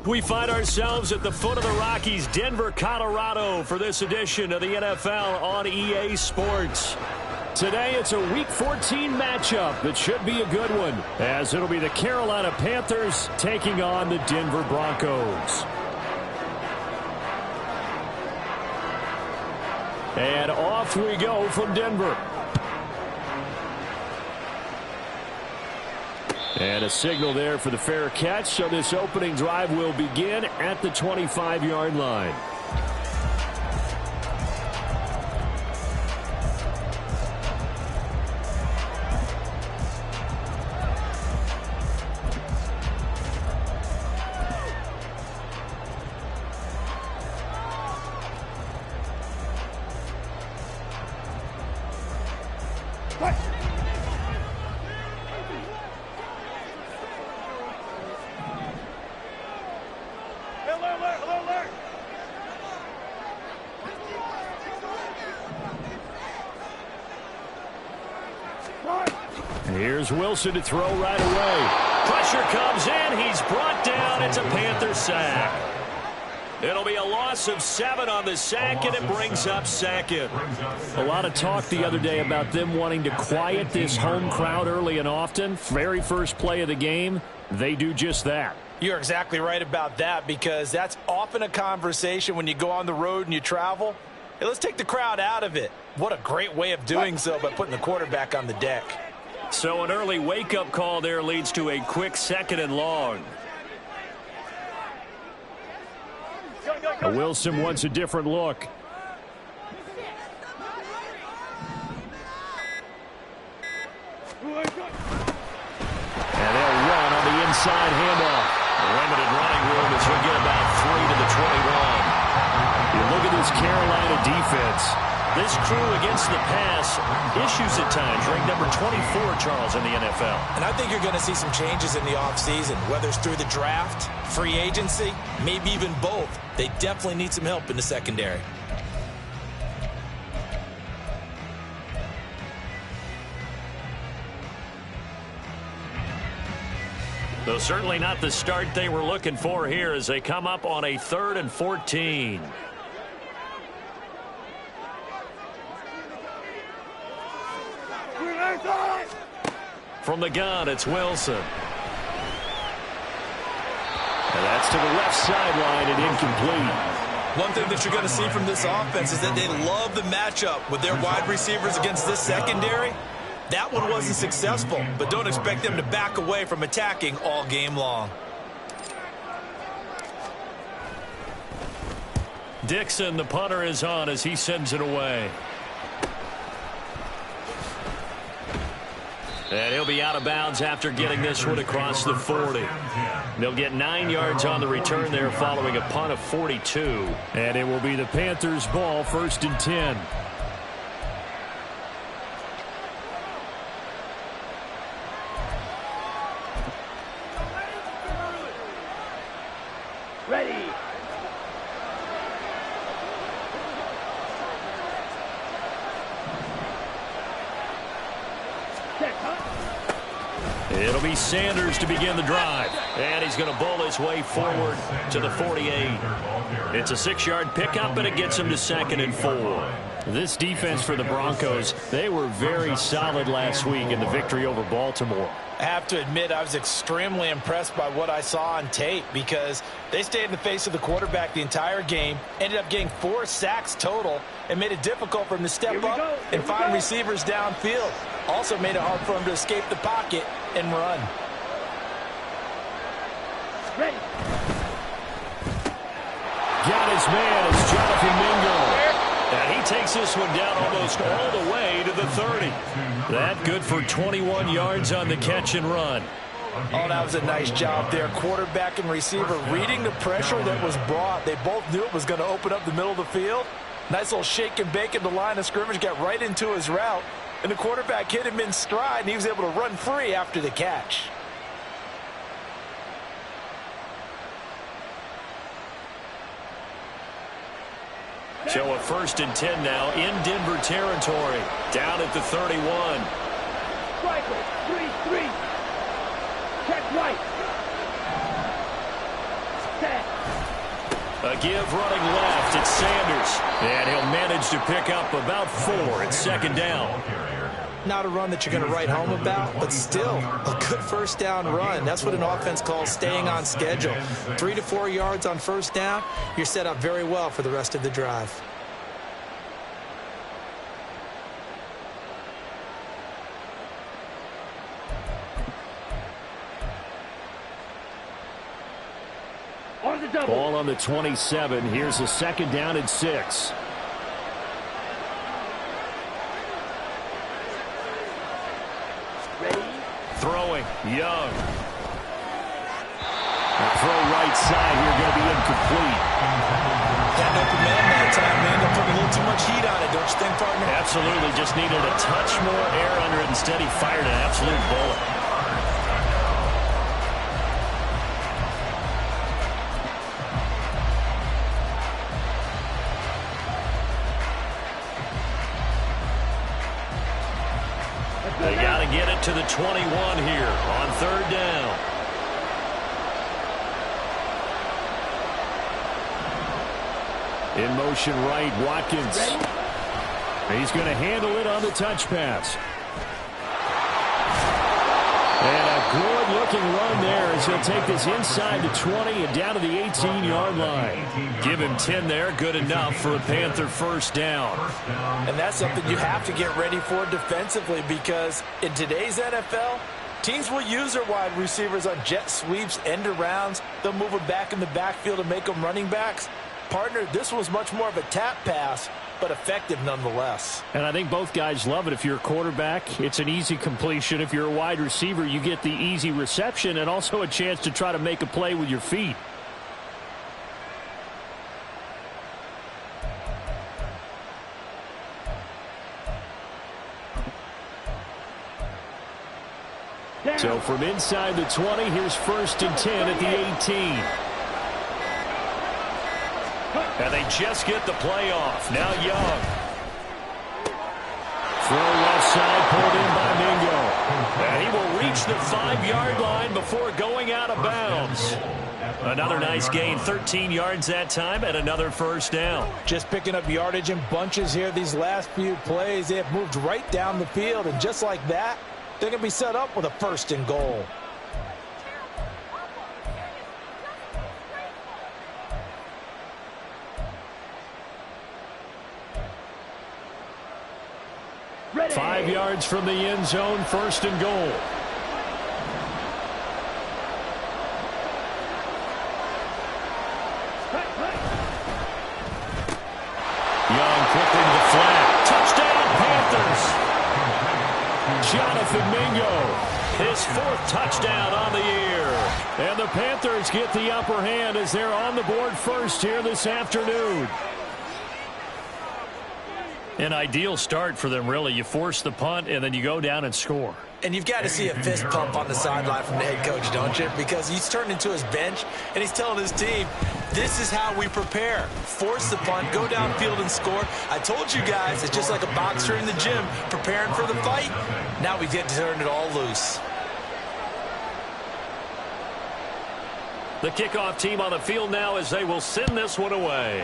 We find ourselves at the foot of the Rockies, Denver, Colorado, for this edition of the NFL on EA Sports. Today, it's a Week 14 matchup that should be a good one, as it'll be the Carolina Panthers taking on the Denver Broncos. And off we go from Denver. And a signal there for the fair catch, so this opening drive will begin at the 25-yard line. Here's Wilson to throw right away. Pressure comes in. He's brought down. It's a Panther sack. It'll be a loss of 7 on the sack, and it brings up second. A lot of talk the other day about them wanting to quiet this home crowd early and often. Very first play of the game, they do just that. You're exactly right about that, because that's often a conversation when you go on the road and you travel. Hey, let's take the crowd out of it. What a great way of doing so by putting the quarterback on the deck. So an early wake-up call there leads to a quick 2nd and long. Wilson wants a different look. And they'll run on the inside handoff. Limited running room as he'll get about 3 to the 21. You look at this Carolina defense. This crew against the pass, issues at times, ranked number 24, Charles, in the NFL. And I think you're going to see some changes in the offseason, whether it's through the draft, free agency, maybe even both. They definitely need some help in the secondary. Though certainly not the start they were looking for here as they come up on a 3rd and 14. From the gun, it's Wilson. And that's to the left sideline and incomplete. One thing that you're going to see from this offense is that they love the matchup with their wide receivers against this secondary. That one wasn't successful, but don't expect them to back away from attacking all game long. Dixon, the punter, is on as he sends it away. And he'll be out of bounds after getting this one across the 40. They'll get 9 yards on the return there following a punt of 42. And it will be the Panthers' ball, 1st and 10. Ready. It'll be Sanders to begin the drive. And he's going to bowl his way forward to the 48. It's a 6-yard pickup, and it gets him to 2nd and 4. This defense for the Broncos, they were very solid last week in the victory over Baltimore. I have to admit, I was extremely impressed by what I saw on tape, because they stayed in the face of the quarterback the entire game, ended up getting 4 sacks total, and made it difficult for him to step up and find receivers downfield. Also made it hard for him to escape the pocket and run. Ready. Got his man, it's Jonathan Mingo. And he takes this one down almost all the way to the 30. That good for 21 yards on the catch and run. Oh, that was a nice job there. Quarterback and receiver reading the pressure that was brought. They both knew it was going to open up the middle of the field. Nice little shake and bake at the line of scrimmage, got right into his route. And the quarterback hit him in stride, and he was able to run free after the catch. So a 1st and 10 now in Denver territory. Down at the 31. Striker, 3-3. Check right. Stand. A give running left. It's Sanders. And he'll manage to pick up about 4 at second down. Not a run that you're going to write home about, but still a good first down run. That's what an offense calls staying on schedule. 3 to 4 yards on first down, you're set up very well for the rest of the drive. Ball on the 27. Here's a second down and 6. Throwing, Young. A throw right side here, going to be incomplete. Got an open man that time, man. They'll put a little too much heat on it, don't you think, partner? Absolutely. Just needed a touch more air under it. Instead, he fired an absolute bullet. They got to get it to the 21 here on third down. In motion right, Watkins. He's going to handle it on the touch pass. And a good-looking run there as he'll take this inside the 20 and down to the 18-yard line. Give him 10 there, good enough for a Panther first down. And that's something you have to get ready for defensively, because in today's NFL, teams will use their wide receivers on jet sweeps, end arounds. They'll move them back in the backfield and make them running backs. Partner, this was much more of a tap pass, but effective nonetheless. And I think both guys love it. If you're a quarterback, it's an easy completion. If you're a wide receiver, you get the easy reception and also a chance to try to make a play with your feet. So from inside the 20, here's 1st and 10 at the 18. And they just get the play off. Now Young. Throw left side, pulled in by Mingo. And he will reach the 5-yard line before going out of bounds. Another nice gain, 13 yards that time, and another first down. Just picking up yardage in bunches here these last few plays. They have moved right down the field, and just like that, they're going to be set up with a 1st and goal. Ready. 5 yards from the end zone, 1st and goal. Young quickly to the flat. Touchdown, Panthers. Jonathan Mingo, his 4th touchdown on the year. And the Panthers get the upper hand as they're on the board first here this afternoon. An ideal start for them, really. You force the punt, and then you go down and score. And you've got to see a fist pump on the sideline from the head coach, don't you? Because he's turned into his bench, and he's telling his team, this is how we prepare. Force the punt, go downfield and score. I told you guys, it's just like a boxer in the gym preparing for the fight. Now we get to turn it all loose. The kickoff team on the field now as they will send this one away.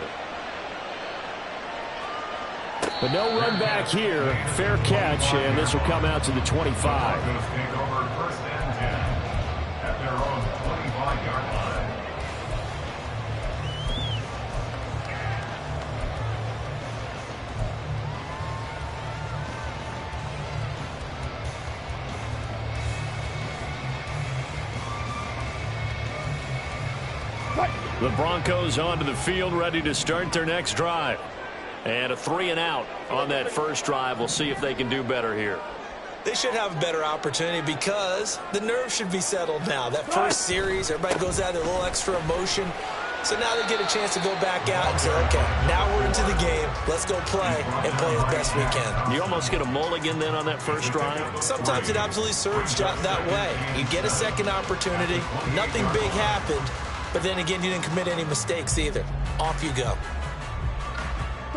But no run back here. Fair catch, and this will come out to the 25. The Broncos onto the field, ready to start their next drive. And a 3-and-out on that first drive. We'll see if they can do better here. They should have a better opportunity because the nerves should be settled now. That first series, everybody goes out there, a little extra emotion. So now they get a chance to go back out and say, okay, now we're into the game. Let's go play and play as best we can. You almost get a mulligan then on that first drive? Sometimes it absolutely serves that way. You get a second opportunity. Nothing big happened. But then again, you didn't commit any mistakes either. Off you go.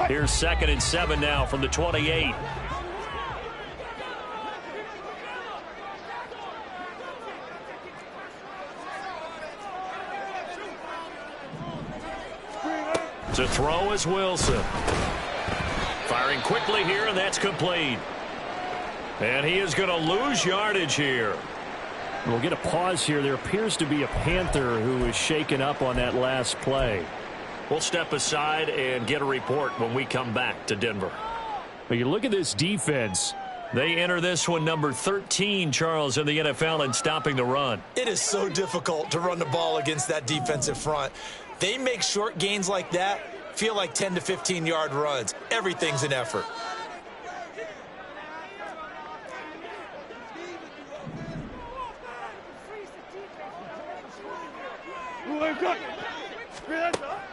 Here's 2nd and 7 now from the 28. To throw is Wilson. Firing quickly here, and that's complete. And he is going to lose yardage here. We'll get a pause here. There appears to be a Panther who is shaken up on that last play. We'll step aside and get a report when we come back to Denver. But you look at this defense. They enter this one number 13, Charles, in the NFL in stopping the run. It is so difficult to run the ball against that defensive front. They make short gains like that feel like 10 to 15-yard runs. Everything's an effort.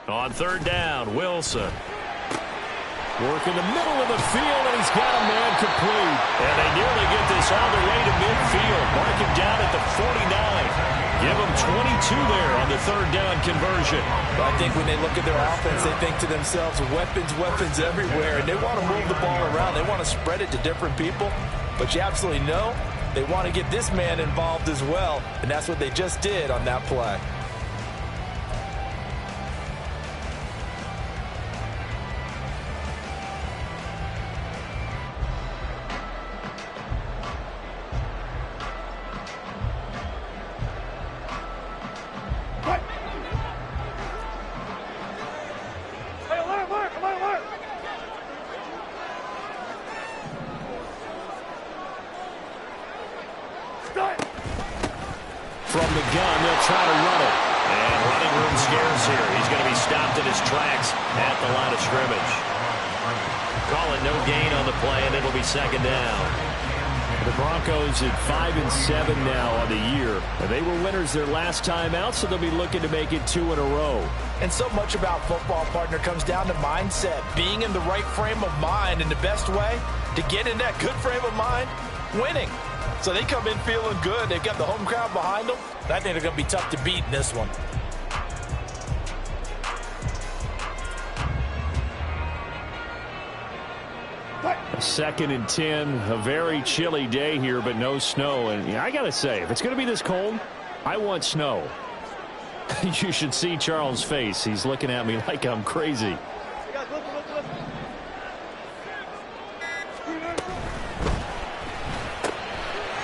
On third down, Wilson. Work in the middle of the field, and he's got a man complete. And they nearly get this all the way to midfield. Mark him down at the 49. Give him 22 there on the third down conversion. I think when they look at their offense, they think to themselves, weapons, weapons everywhere. And they want to move the ball around. They want to spread it to different people. But you absolutely know they want to get this man involved as well. And that's what they just did on that play. From the gun, they'll try to run it. And running room scarce here. He's going to be stopped in his tracks at the line of scrimmage. Call it no gain on the play, and it'll be second down. The Broncos at 5-7 now on the year. They were winners their last time out, so they'll be looking to make it 2 in a row. And so much about football, partner, comes down to mindset. Being in the right frame of mind, and the best way to get in that good frame of mind, winning. So they come in feeling good. They've got the home crowd behind them. I think they're going to be tough to beat in this one. Second and 10, a very chilly day here, but no snow. And I got to say, if it's going to be this cold, I want snow. You should see Charles' face. He's looking at me like I'm crazy.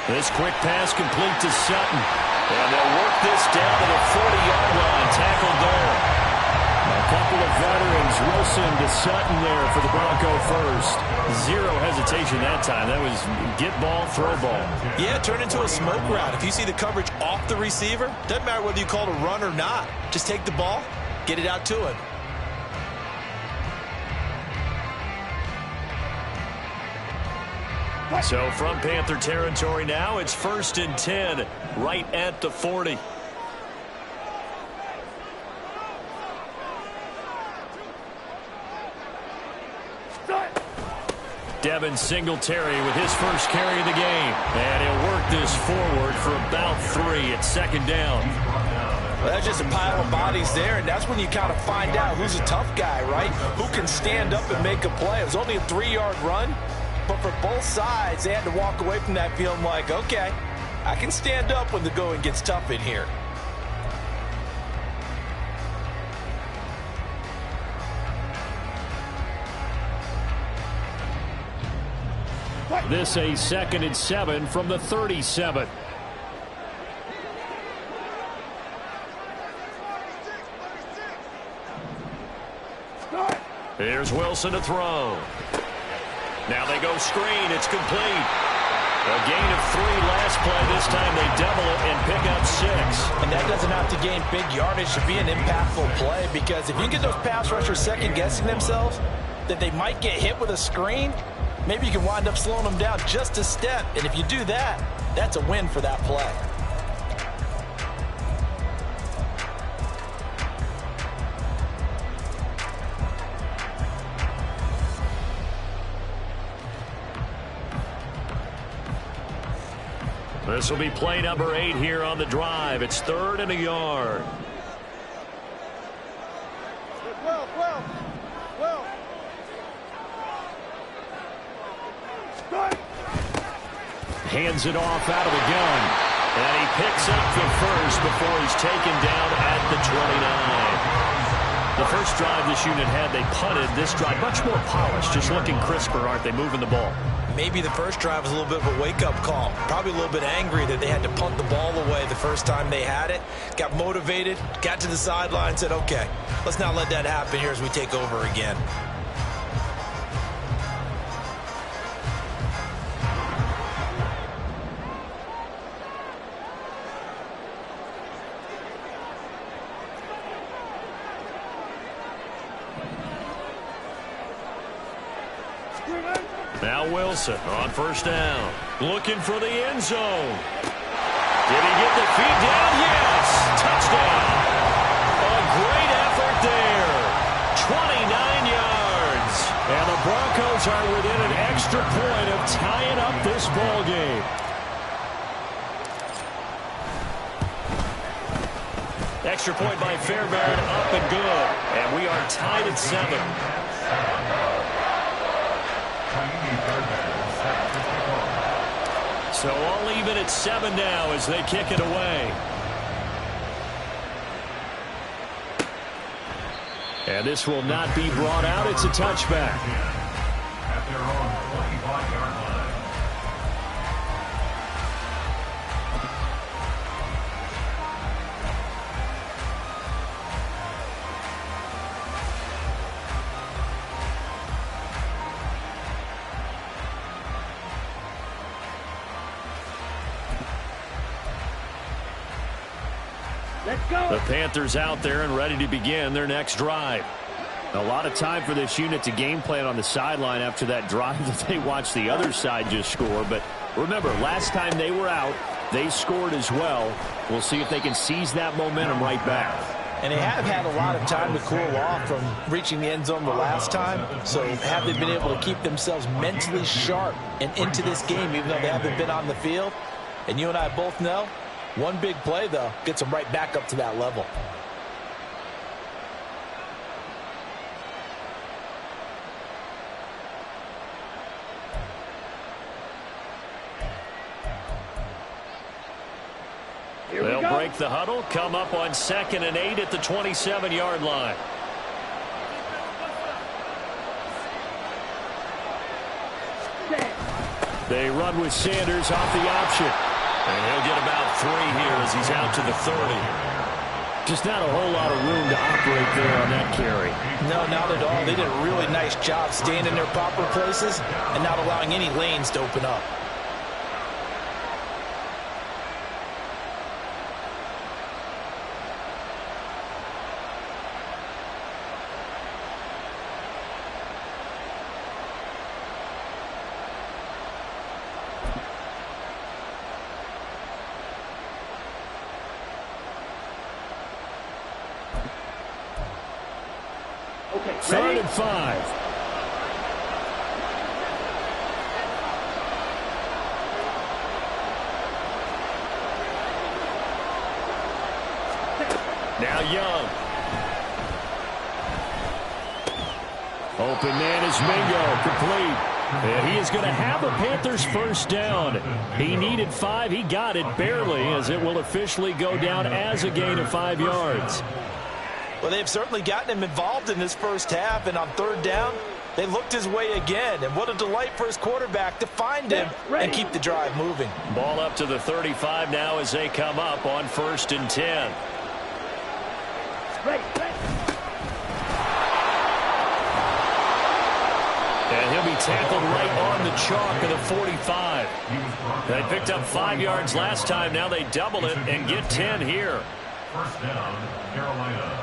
This quick pass complete to Sutton. And they'll work this down to the 40-yard line. Tackled there. A couple of veterans, Wilson to Sutton there for the Bronco first. Zero hesitation that time. That was get ball, throw ball. Yeah, turn into a smoke route. If you see the coverage off the receiver, doesn't matter whether you call it a run or not. Just take the ball, get it out to him. So from Panther territory now, it's 1st and 10 right at the 40. Devin Singletary with his first carry of the game. And he'll work this forward for about 3 at second down. Well, that's just a pile of bodies there, and that's when you kind of find out who's a tough guy, right? Who can stand up and make a play. It was only a 3-yard run, but for both sides, they had to walk away from that feeling like, okay, I can stand up when the going gets tough in here. This a 2nd and 7 from the 37. Here's Wilson to throw. Now they go screen. It's complete. A gain of 3 last play. This time they double it and pick up 6. And that doesn't have to gain big yardage to be an impactful play, because if you get those pass rushers second-guessing themselves that they might get hit with a screen, maybe you can wind up slowing them down just a step. And if you do that, that's a win for that play. This will be play number 8 here on the drive. It's 3rd and a yard. Hands it off out of the gun. And he picks up the first before he's taken down at the 29. The first drive this unit had, they punted. This drive, much more polished, just looking crisper, aren't they, moving the ball? Maybe the first drive was a little bit of a wake-up call. Probably a little bit angry that they had to punt the ball away the first time they had it. Got motivated, got to the sideline, said, okay, let's not let that happen here as we take over again. Now Wilson on first down. Looking for the end zone. Did he get the feet down? Yes. Touchdown. A great effort there. 29 yards. And the Broncos are within an extra point of tying up this ball game. Extra point by Fairbairn, up and good. And we are tied at 7. So all even at 7 now as they kick it away. And this will not be brought out. It's a touchback. At their own 25-yard line. Let's go. The Panthers out there and ready to begin their next drive. A lot of time for this unit to game plan on the sideline after that drive that they watched the other side just score. But remember, last time they were out, they scored as well. We'll see if they can seize that momentum right back. And they have had a lot of time to cool off from reaching the end zone the last time. So have they been able to keep themselves mentally sharp and into this game even though they haven't been on the field? And you and I both know, one big play, though, gets them right back up to that level. They'll break the huddle, come up on 2nd and 8 at the 27-yard line. They run with Sanders off the option. And he'll get about 3 here as he's out to the 30. Just not a whole lot of room to operate there on that carry. No, not at all. They did a really nice job staying in their proper places and not allowing any lanes to open up. Okay, 3rd and 5. Now Young. Open man is Mingo, complete. And he is going to have a Panthers first down. He needed 5. He got it barely as it will officially go down as a gain of 5 yards. Well, they've certainly gotten him involved in this first half, and on 3rd down, they looked his way again. And what a delight for his quarterback to find him and keep the drive moving. Ball up to the 35 now as they come up on 1st and 10. And he'll be tackled right on the chalk of the 45. They picked up 5 yards last time. Now they double it and get 10 here. First down, Carolina.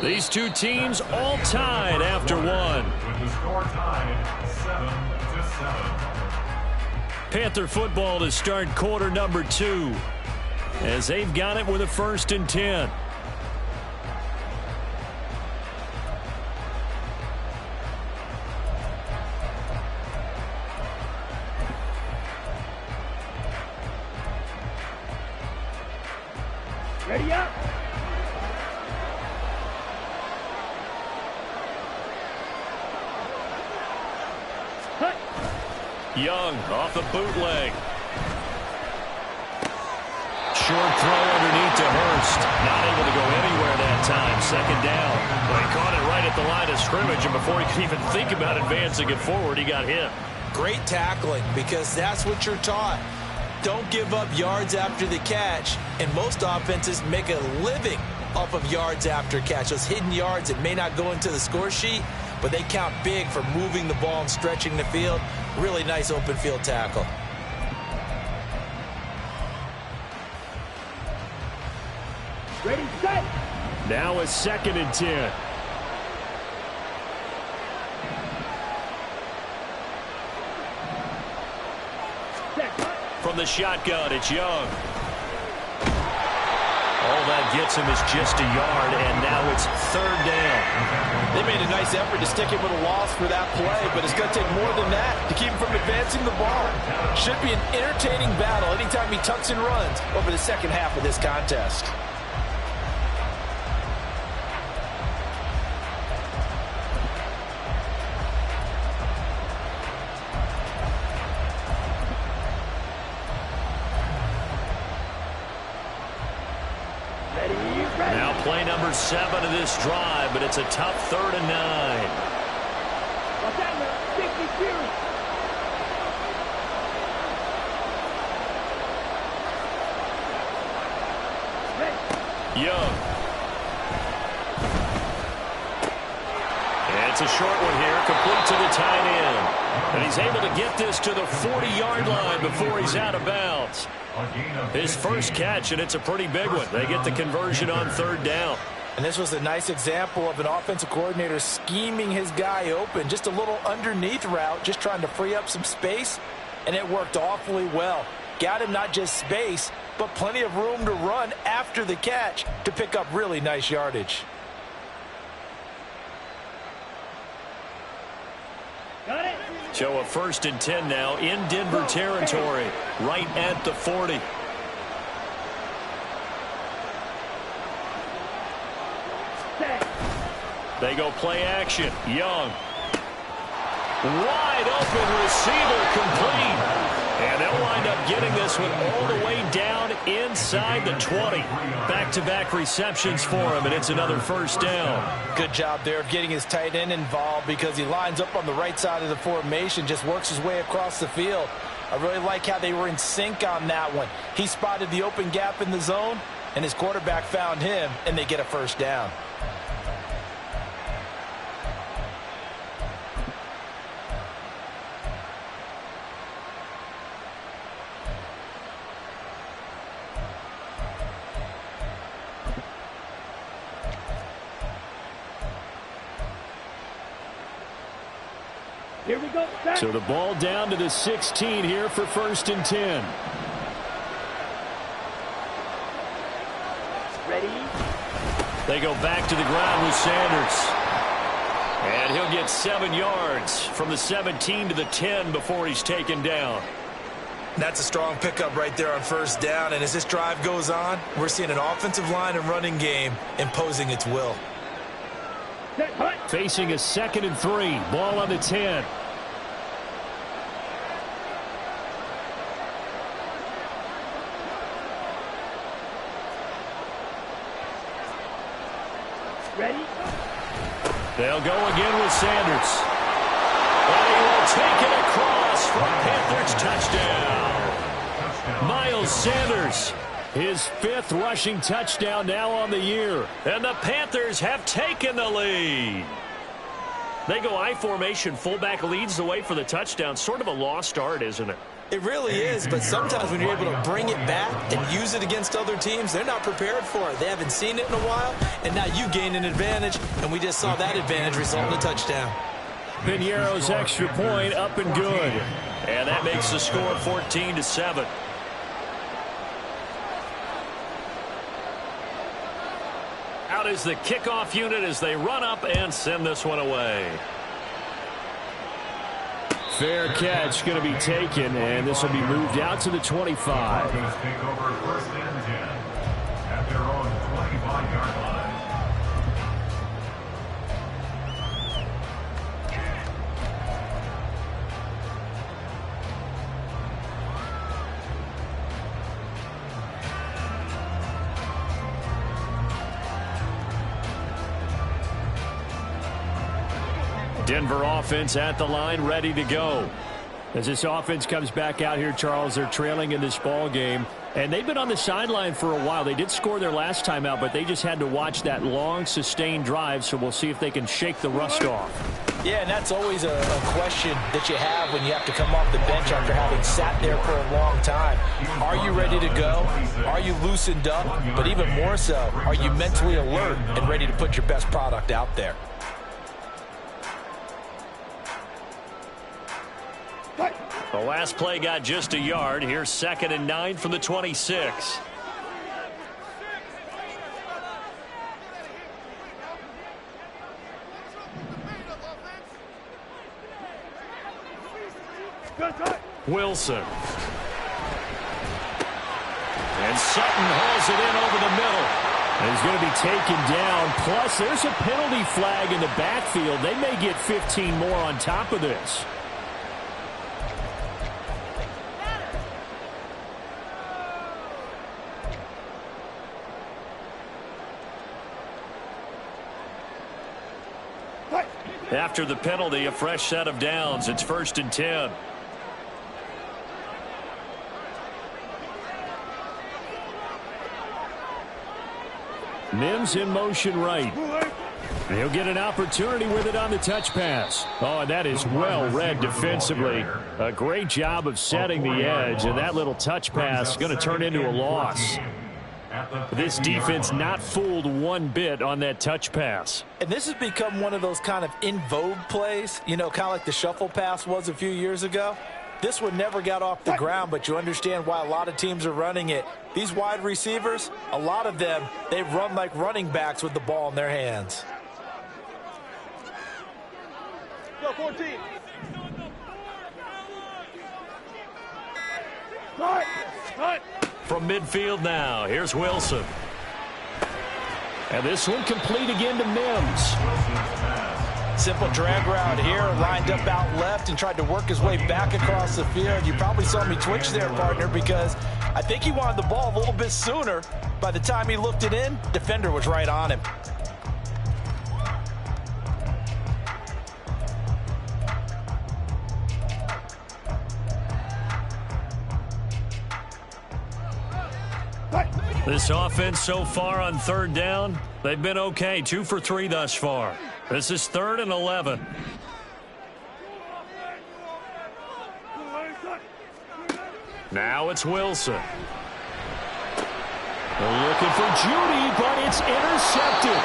These two teams all tied after one. With the score tied 7-7. Panther football to start quarter number 2 as they've got it with a 1st and 10. Ready up. Young off the bootleg. Short throw underneath to Hurst. Not able to go anywhere that time. Second down. Well, he caught it right at the line of scrimmage, and before he could even think about advancing it forward, he got hit. Great tackling, because that's what you're taught. Don't give up yards after the catch, and most offenses make a living off of yards after catch. Those hidden yards that may not go into the score sheet, but they count big for moving the ball and stretching the field. Really nice open field tackle. Ready, set. Now a 2nd and 10. From the shotgun, it's Young. All that gets him is just a yard, and now it's 3rd down. They made a nice effort to stick him with a loss for that play, but it's going to take more than that to keep him from advancing the ball. Should be an entertaining battle anytime he tucks and runs over the second half of this contest. Now play number 7 of this drive, but it's a tough 3rd and 9. What's that now? 62. Young. And it's a short one here, complete to the tight end. And he's able to get this to the 40-yard line before he's out of bounds. His first catch, and it's a pretty big one. They get the conversion on 3rd down. And this was a nice example of an offensive coordinator scheming his guy open. Just a little underneath route, just trying to free up some space, and it worked awfully well. Got him not just space, but plenty of room to run after the catch to pick up really nice yardage. Got it. So a 1st and 10 now in Denver territory, right at the 40. They go play action. Young. Wide open receiver, complete. And they'll wind up getting this one all the way down inside the 20. Back-to-back receptions for him, and it's another 1st down. Good job there of getting his tight end involved, because he lines up on the right side of the formation, just works his way across the field. I really like how they were in sync on that one. He spotted the open gap in the zone, and his quarterback found him, and they get a 1st down. Here we go. Set. So the ball down to the 16 here for 1st and 10. Ready. They go back to the ground with Sanders. And he'll get 7 yards from the 17 to the 10 before he's taken down. That's a strong pickup right there on 1st down, and as this drive goes on, we're seeing an offensive line and running game imposing its will. Set. Hut. Facing a 2nd and 3. Ball on the 10. Ready. They'll go again with Sanders. And he will take it across for a Panthers touchdown. Miles Sanders, his 5th rushing touchdown now on the year. And the Panthers have taken the lead. They go I formation. Fullback leads the way for the touchdown. Sort of a lost art, isn't it? It really is, but sometimes when you're able to bring it back and use it against other teams, they're not prepared for it. They haven't seen it in a while, and now you gain an advantage, and we just saw that advantage result in a touchdown. Piñeiro's extra point up and good. And that makes the score 14-7. Out is the kickoff unit as they run up and send this one away. Fair catch going to be taken, and this will be moved out to the 25. Take over 1st and 10 at their own 25-yard line. Denver offense at the line, ready to go. As this offense comes back out here, Charles, they're trailing in this ball game. And they've been on the sideline for a while. They did score their last time out, but they just had to watch that long, sustained drive, so we'll see if they can shake the rust off. Yeah, and that's always a question that you have when you have to come off the bench after having sat there for a long time. Are you ready to go? Are you loosened up? But even more so, are you mentally alert and ready to put your best product out there? The last play got just a yard. Here's 2nd and 9 from the 26. Wilson. And Sutton hauls it in over the middle. And he's going to be taken down. Plus, there's a penalty flag in the backfield. They may get 15 more on top of this. After the penalty, a fresh set of downs. It's 1st and 10. Mims in motion right. And he'll get an opportunity with it on the touch pass. Oh, and that is well read defensively. A great job of setting the edge, and that little touch pass is going to turn into a loss. This defense not fooled one bit on that touch pass. And this has become one of those kind of in vogue plays, you know, kind of like the shuffle pass was a few years ago. This one never got off the ground, but you understand why a lot of teams are running it. These wide receivers, a lot of them, they run like running backs with the ball in their hands. Go, 14. Cut. Cut. From midfield now, here's Wilson. And this one complete again to Mims. Simple drag route here, lined up out left and tried to work his way back across the field. You probably saw me twitch there, partner, because I think he wanted the ball a little bit sooner. By the time he looked it in, defender was right on him. This offense so far on 3rd down, they've been okay. 2 for 3 thus far. This is 3rd and 11. Now it's Wilson. They're looking for Judy, but it's intercepted.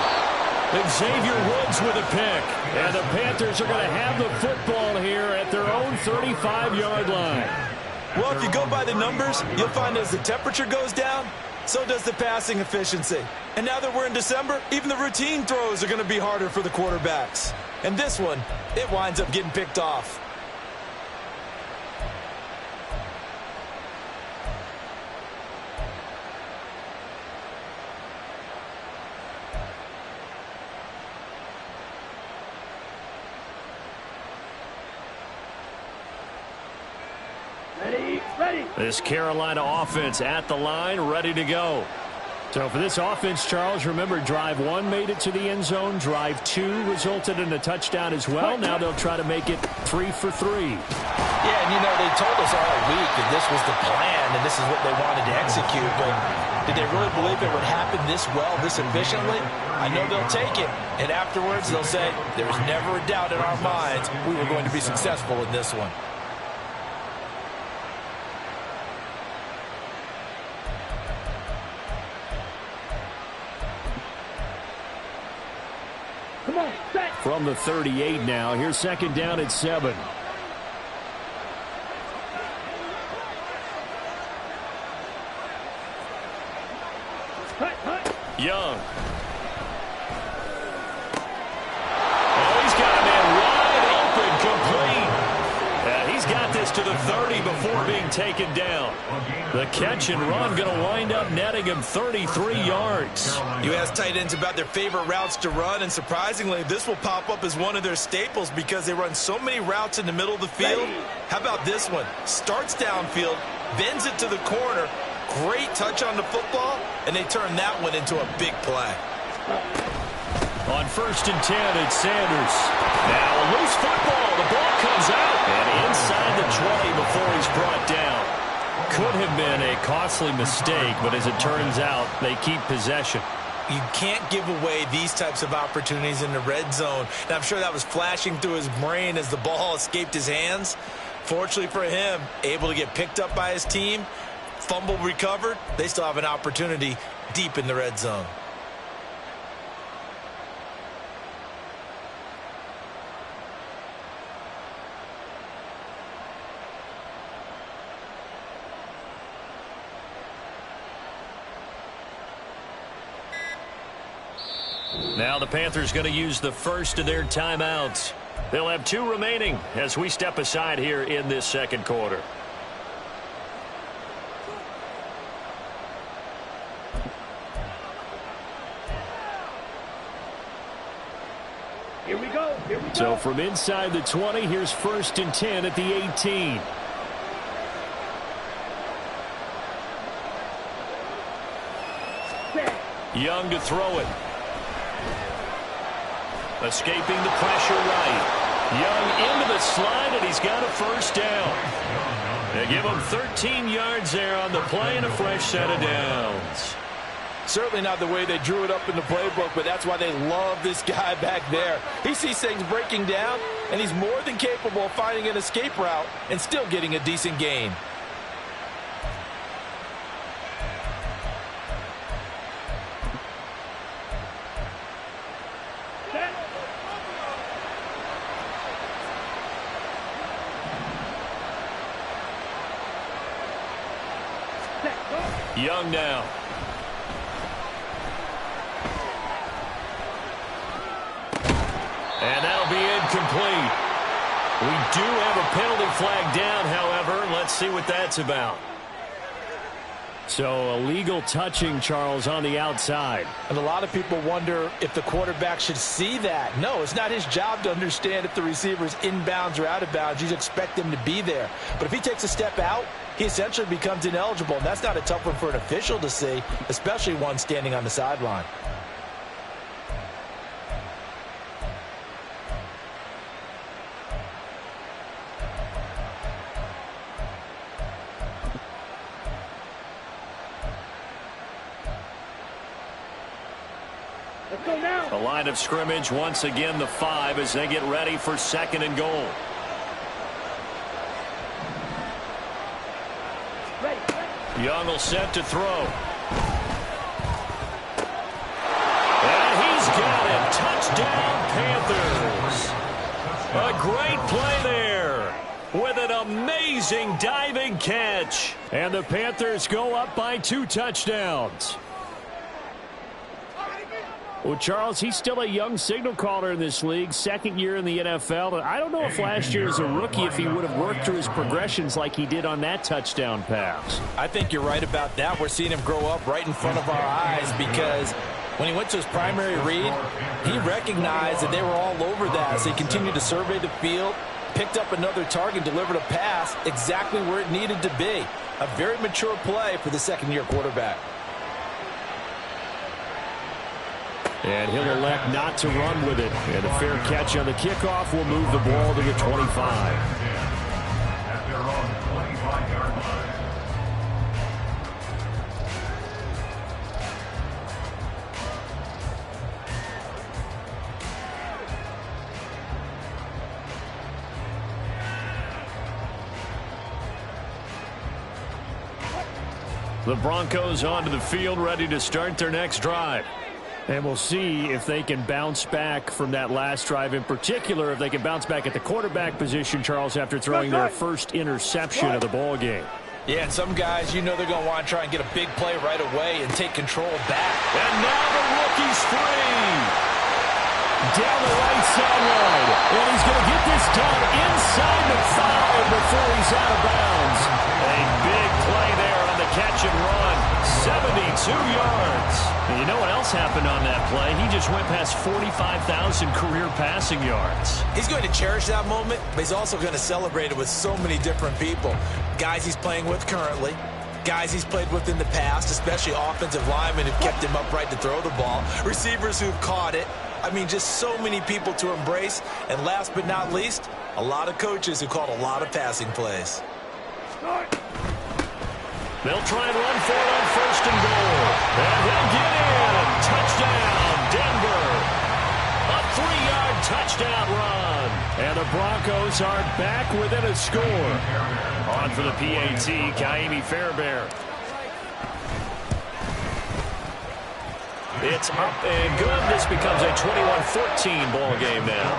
Xavier Woods with a pick. And the Panthers are going to have the football here at their own 35-yard line. Well, if you go by the numbers, you'll find as the temperature goes down, so does the passing efficiency. And now that we're in December, even the routine throws are going to be harder for the quarterbacks. And this one, it winds up getting picked off. Ready. This Carolina offense at the line, ready to go. So for this offense, Charles, remember, drive 1 made it to the end zone. Drive 2 resulted in a touchdown as well. Now they'll try to make it 3 for 3. Yeah, and you know, they told us all week that this was the plan and this is what they wanted to execute. But did they really believe it would happen this well, this efficiently? I know they'll take it. And afterwards, they'll say, there's never a doubt in our minds we were going to be successful in this one. Come on, set. From the 38 now, here's 2nd down at 7. Young. Oh, he's got a man wide open, complete. He's got this to the 30 before being taken down. The catch and run going to wind up netting him 33 yards. You ask tight ends about their favorite routes to run, and surprisingly, this will pop up as one of their staples because they run so many routes in the middle of the field. How about this one? Starts downfield, bends it to the corner, great touch on the football, and they turn that one into a big play. On first and 10. It's Sanders. Now a loose football. The ball comes out. And inside the 20 before he's brought down. Could have been a costly mistake, but as it turns out, they keep possession. You can't give away these types of opportunities in the red zone. And I'm sure that was flashing through his brain as the ball escaped his hands. Fortunately for him, able to get picked up by his team, fumble recovered. They still have an opportunity deep in the red zone. Now the Panthers going to use the first of their timeouts. They'll have 2 remaining as we step aside here in this second quarter. Here we go. Here we go. So from inside the 20, here's first and 10 at the 18. Young to throw it. Escaping the pressure right. Young into the slide, and he's got a first down. They give him 13 yards there on the play and a fresh set of downs. Certainly not the way they drew it up in the playbook, but that's why they love this guy back there. He sees things breaking down, and he's more than capable of finding an escape route and still getting a decent gain. Young now. And that'll be incomplete. We do have a penalty flag down, however. Let's see what that's about. So illegal touching, Charles, on the outside. And a lot of people wonder if the quarterback should see that. No, it's not his job to understand if the receiver is inbounds or out of bounds. You just expect him to be there. But if he takes a step out, he essentially becomes ineligible. And that's not a tough one for an official to see, especially one standing on the sideline. Let's go now. The line of scrimmage, once again, the 5 as they get ready for second and goal. Ready. Young will set to throw. And he's got it. Touchdown, Panthers. A great play there with an amazing diving catch. And the Panthers go up by 2 touchdowns. Well, Charles, he's still a young signal caller in this league, second year in the NFL. I don't know if last year as a rookie if he would have worked through his progressions like he did on that touchdown pass. I think you're right about that. We're seeing him grow up right in front of our eyes because when he went to his primary read, he recognized that they were all over that. So he continued to survey the field, picked up another target, delivered a pass exactly where it needed to be. A very mature play for the second-year quarterback. And he'll elect not to run with it. And a fair catch on the kickoff will move the ball to the 25. At their own 25-yard line. The Broncos onto the field, ready to start their next drive. And we'll see if they can bounce back from that last drive, in particular if they can bounce back at the quarterback position, Charles, after throwing their first interception of the ball game. Yeah, and some guys, you know they're going to want to try and get a big play right away and take control back. And now the rookie's free. Down the right sideline. And he's going to get this done inside the 5 before he's out of bounds. A big play there on the catch and run. 72 yards. And you know what else happened on that play? He just went past 45,000 career passing yards. He's going to cherish that moment, but he's also going to celebrate it with so many different people. Guys he's playing with currently, guys he's played with in the past, especially offensive linemen who've kept him upright to throw the ball, receivers who've caught it, I mean, just so many people to embrace. And last but not least, a lot of coaches who called a lot of passing plays. They'll try and run for it on 1st and goal. And he'll get in. Touchdown, Denver. A 3-yard touchdown run. And the Broncos are back within a score. On for the PAT, Ka'imi Fairbairn. It's up and good. This becomes a 21-14 ball game now.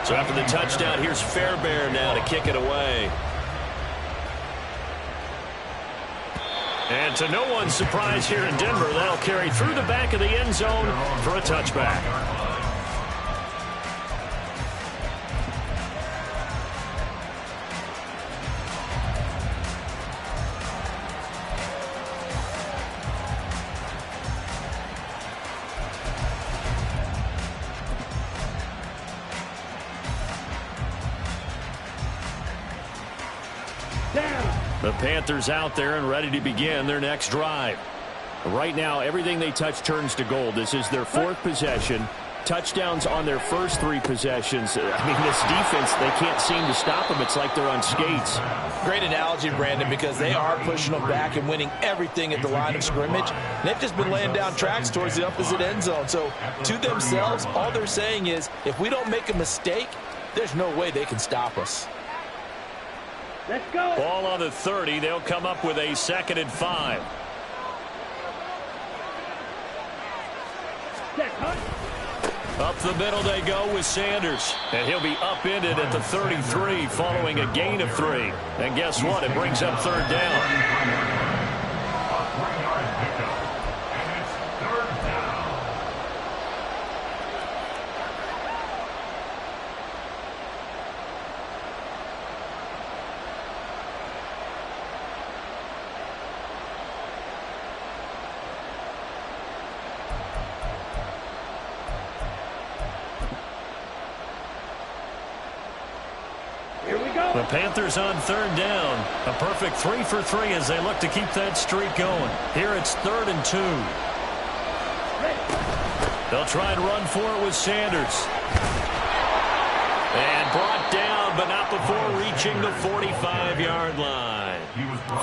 So after the touchdown, here's Fairbairn now to kick it away. And to no one's surprise here in Denver, that'll carry through the back of the end zone for a touchback. The Panthers out there and ready to begin their next drive. Right now, everything they touch turns to gold. This is their 4th possession. Touchdowns on their first 3 possessions. I mean, this defense, they can't seem to stop them. It's like they're on skates. Great analogy, Brandon, because they are pushing them back and winning everything at the line of scrimmage. And they've just been laying down tracks towards the opposite end zone. So to themselves, all they're saying is, if we don't make a mistake, there's no way they can stop us. Let's go. Ball on the 30. They'll come up with a 2nd and 5. Up the middle they go with Sanders. And he'll be upended at the 33 following a gain of 3. And guess what? It brings up 3rd down. The Panthers on 3rd down. A perfect 3 for 3 as they look to keep that streak going. Here it's 3rd and 2. They'll try and run for it with Sanders. And brought down, but not before reaching the 45-yard line.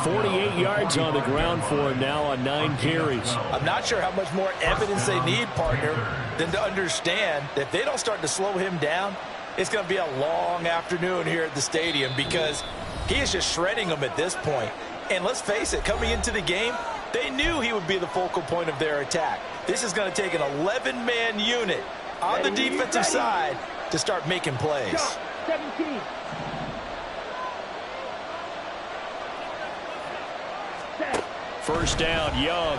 48 yards on the ground for him now on 9 carries. I'm not sure how much more evidence they need, partner, than to understand that if they don't start to slow him down, it's going to be a long afternoon here at the stadium because he is just shredding them at this point. And let's face it, coming into the game, they knew he would be the focal point of their attack. This is going to take an 11-man unit on the defensive side to start making plays. 17. First down, Young.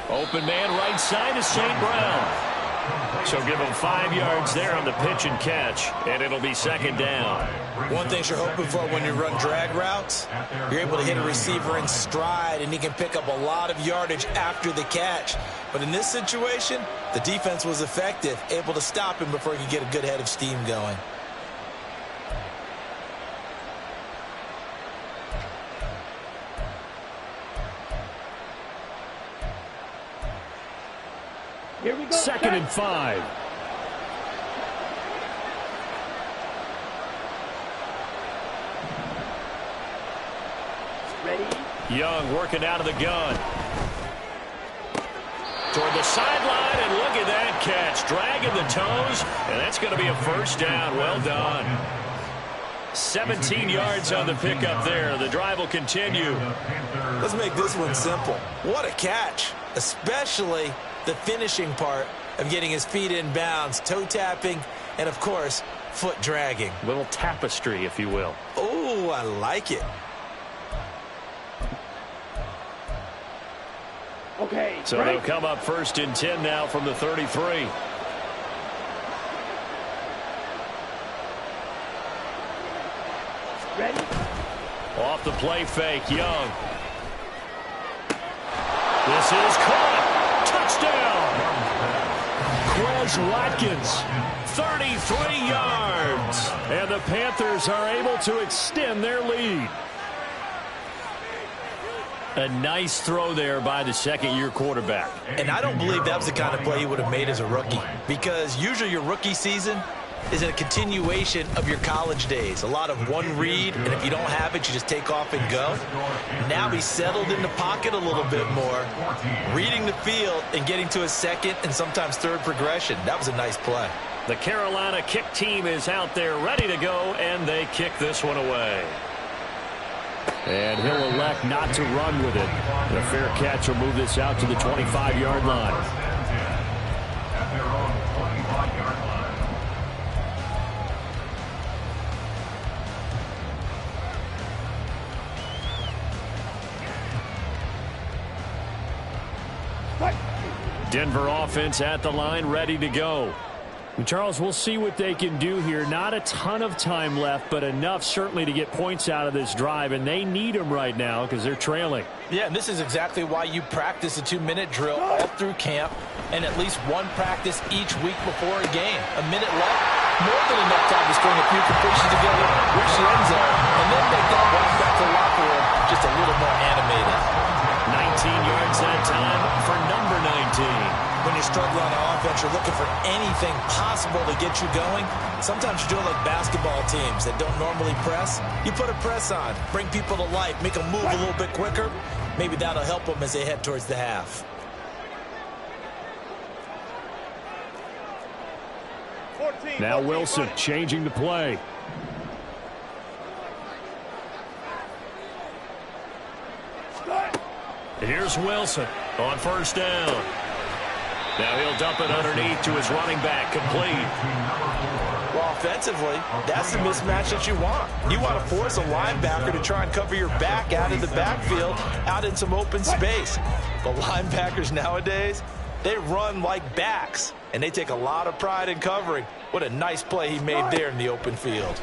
Open man right side is St. Brown. So give him 5 yards there on the pitch and catch, and it'll be 2nd down. One thing you're hoping for when you run drag routes, you're able to hit a receiver in stride, and he can pick up a lot of yardage after the catch. But in this situation, the defense was effective, able to stop him before he could get a good head of steam going. Here we go. 2nd and 5. Ready? Young working out of the gun. Toward the sideline, and look at that catch. Dragging the toes, and that's going to be a 1st down. Well done. 17 yards on the pickup there. The drive will continue. Let's make this one simple. What a catch, especially the finishing part of getting his feet in bounds, toe tapping, and of course, foot dragging. Little tapestry, if you will. Oh, I like it. Okay. So right. they'll come up 1st and 10 now from the 33. Ready? Off the play fake, Young. This is caught. Touchdown. Quez Watkins, 33 yards. and the Panthers are able to extend their lead. A nice throw there by the second-year quarterback. And I don't believe that was the kind of play he would have made as a rookie, because usually your rookie season is a continuation of your college days. A lot of one read, and if you don't have it, you just take off and go. Now he's settled in the pocket a little bit more, reading the field and getting to a second and sometimes third progression. That was a nice play. The Carolina kick team is out there ready to go, and they kick this one away. And he'll elect not to run with it. And a fair catch will move this out to the 25-yard line. At their own 25-yard line. Denver offense at the line, ready to go. And Charles, we'll see what they can do here. Not a ton of time left, but enough certainly to get points out of this drive, and they need them right now because they're trailing. Yeah, and this is exactly why you practice a 2-minute drill all through camp and at least one practice each week before a game. A minute left, more than enough time to string a few completions together, reach the end zone, and then make that walk back to the locker room just a little more animated. 19 yards that time for number 19. When you're struggling on offense, you're looking for anything possible to get you going. Sometimes you do it like basketball teams that don't normally press. You put a press on, bring people to life, make them move a little bit quicker. Maybe that'll help them as they head towards the half. Now Wilson changing the play. Here's Wilson on first down. Now he'll dump it underneath to his running back, complete. Well, offensively, that's the mismatch that you want. You want to force a linebacker to try and cover your back out in the backfield, out in some open space. But linebackers nowadays, they run like backs, and they take a lot of pride in covering. What a nice play he made there in the open field.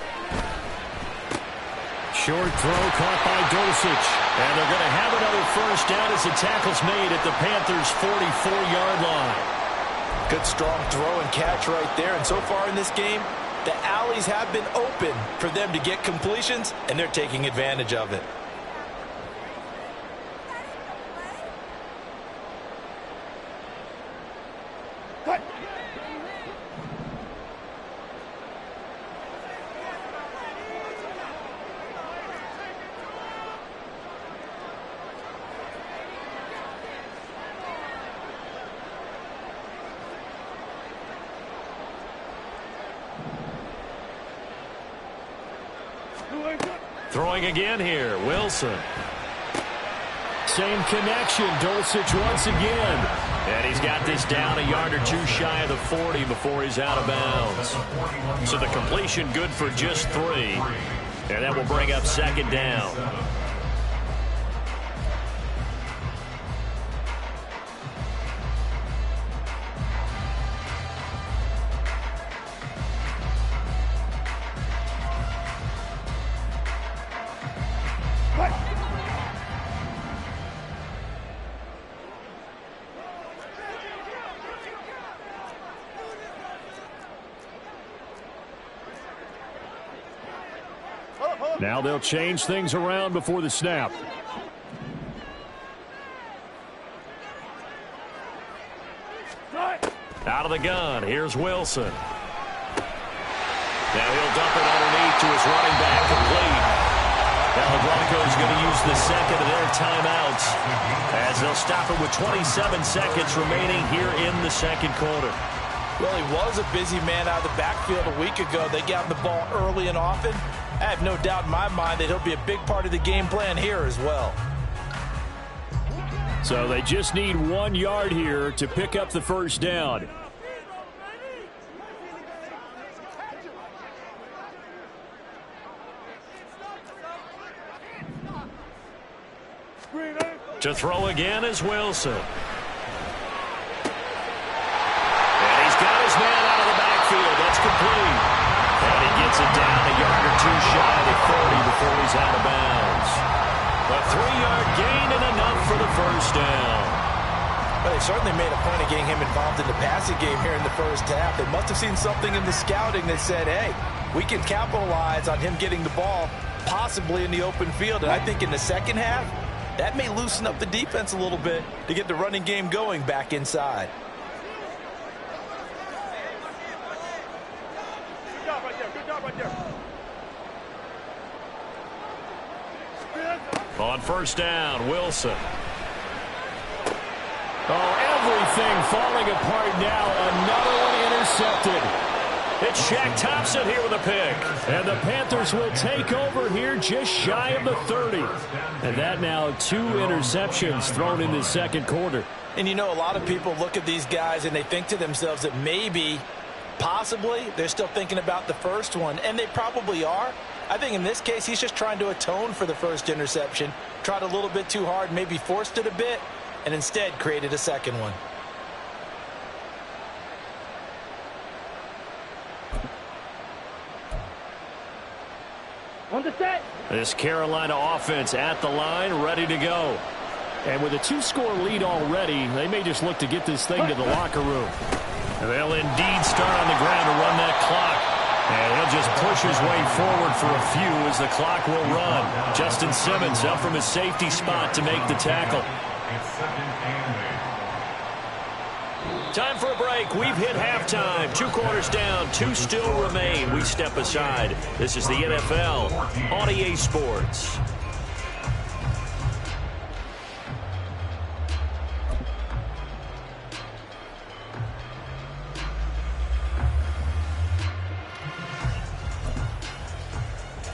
Short throw caught by Dulcich. And they're going to have another first down as the tackle's made at the Panthers' 44-yard line. Good strong throw and catch right there. And so far in this game, the alleys have been open for them to get completions, and they're taking advantage of it. Throwing again here, Wilson. Same connection, Dulcich once again. And he's got this down a yard or two shy of the 40 before he's out of bounds. So the completion good for just 3. And that will bring up second down. Now they'll change things around before the snap. Out of the gun, here's Wilson. Now he'll dump it underneath to his running back, complete. Now the Broncos going to use the second of their timeouts as they'll stop it with 27 seconds remaining here in the second quarter. Well, he was a busy man out of the backfield a week ago. They got the ball early and often. I have no doubt in my mind that he'll be a big part of the game plan here as well. So they just need 1 yard here to pick up the first down. To throw again is Wilson. And he's got his man out of the backfield. That's complete. And he gets it down a yard or two shy of the 40 before he's out of bounds. A 3-yard gain and enough for the first down. Well, they certainly made a point of getting him involved in the passing game here in the first half. They must have seen something in the scouting that said, hey, we can capitalize on him getting the ball possibly in the open field. And I think in the second half, That may loosen up the defense a little bit to get the running game going back inside. Good job right there. Good job right there. On first down, Wilson. Oh, everything falling apart now. Another one intercepted. It's Shaq Thompson here with a pick. And the Panthers will take over here just shy of the 30. And that now 2 interceptions thrown in the second quarter. And you know, a lot of people look at these guys and they think to themselves that maybe, possibly, they're still thinking about the first one. And they probably are. I think in this case, he's just trying to atone for the first interception. Tried a little bit too hard, maybe forced it a bit, and instead created a second one. On the set. This Carolina offense at the line, ready to go. And with a 2-score lead already, they may just look to get this thing to the locker room. They'll indeed start on the ground to run that clock. And he'll just push his way forward for a few as the clock will run. Justin Simmons up from his safety spot to make the tackle. It's 2nd and 8. Time for a break. We've hit halftime. 2 quarters down. 2 still remain. We step aside. This is the NFL on EA Sports.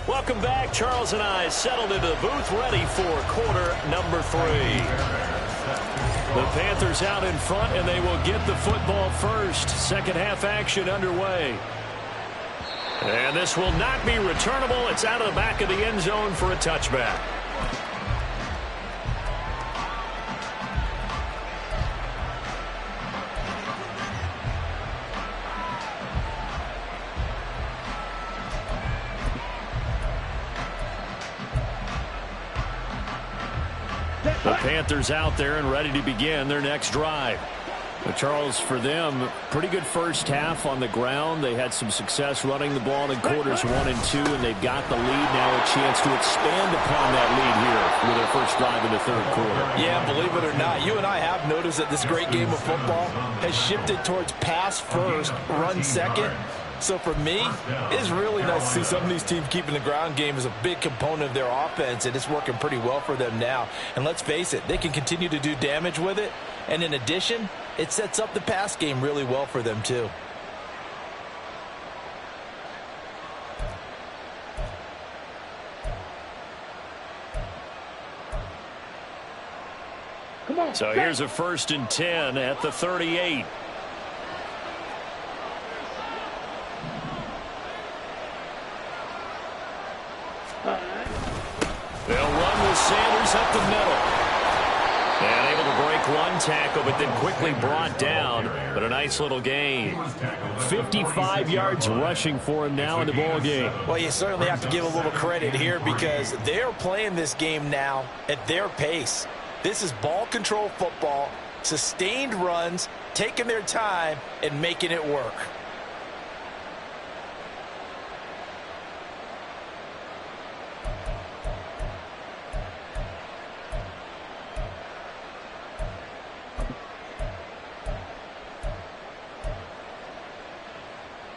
Welcome back. Charles and I settled into the booth, ready for quarter number 3. The Panthers out in front, and they will get the football first. Second half action underway. And this will not be returnable. It's out of the back of the end zone for a touchback. The Panthers out there and ready to begin their next drive. But Charles, for them, pretty good first half on the ground. They had some success running the ball in quarters 1 and 2, and they've got the lead now, a chance to expand upon that lead here with their first drive in the third quarter. Yeah, believe it or not, you and I have noticed that this great game of football has shifted towards pass first, run second. So for me, it's really nice to see some of these teams keeping the ground game as a big component of their offense, and it's working pretty well for them now. And let's face it, they can continue to do damage with it. And in addition, it sets up the pass game really well for them too. Come on. So here's a 1st and 10 at the 38. They'll run with Sanders up the middle. And able to break one tackle, but then quickly brought down. But a nice little gain. 55 yards rushing for him now in the ball game. Well, you certainly have to give a little credit here because they're playing this game now at their pace. This is ball control football, sustained runs, taking their time, and making it work.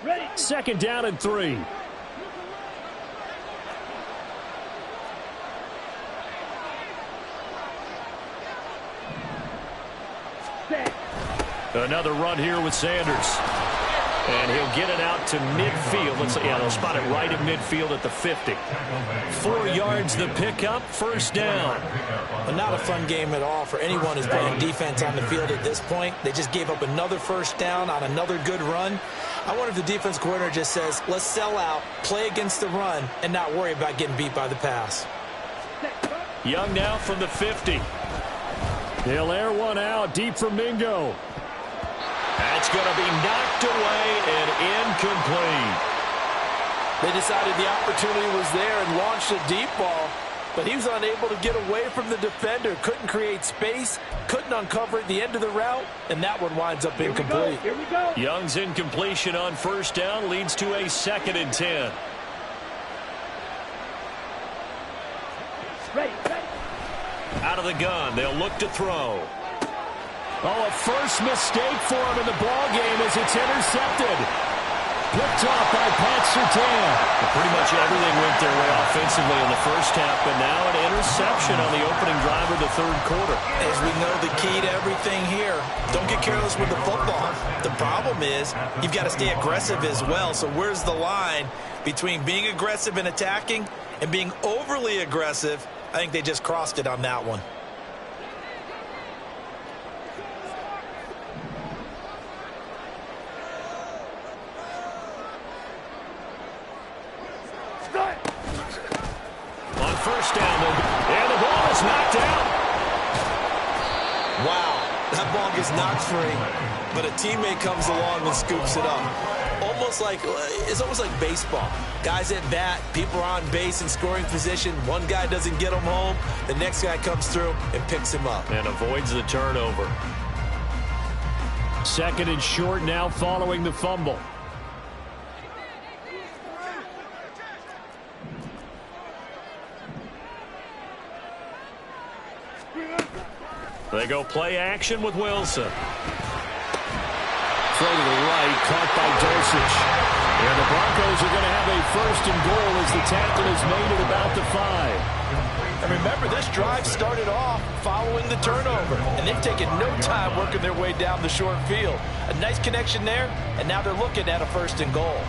Ready. 2nd down and 3. Set. Another run here with Sanders. And he'll get it out to midfield. They'll spot it right at midfield at the 50. 4 yards the pickup, 1st down. But not a fun game at all for anyone who's playing defense on the field at this point. They just gave up another 1st down on another good run. I wonder if the defense coordinator just says, let's sell out, play against the run, and not worry about getting beat by the pass. Young now from the 50. They'll air one out deep for Mingo. That's going to be knocked away and incomplete. They decided the opportunity was there and launched a deep ball, but he was unable to get away from the defender, couldn't create space, couldn't uncover at the end of the route, and that one winds up incomplete. Here we go. Young's incompletion on 1st down leads to a 2nd and 10. Ready. Ready. Out of the gun. They'll look to throw. Oh, a first mistake for him in the ball game as it's intercepted. Picked off by Pat Surtain. Pretty much everything went their way offensively in the first half, but now an interception on the opening drive of the third quarter. As we know, the key to everything here, don't get careless with the football. The problem is you've got to stay aggressive as well. So where's the line between being aggressive and attacking and being overly aggressive? I think they just crossed it on that one. On first down, and the ball is knocked out. Wow, that ball gets knocked free, but a teammate comes along and scoops it up. It's almost like baseball. Guys at bat, people are on base in scoring position. One guy doesn't get him home. The next guy comes through and picks him up. And avoids the turnover. Second and short now following the fumble. They go play action with Wilson. Throw to the right, caught by Dulcich. And the Broncos are going to have a first and goal as the tackle is made at about the 5. And remember, this drive started off following the turnover, and they've taken no time working their way down the short field. A nice connection there, and now they're looking at a first and goal.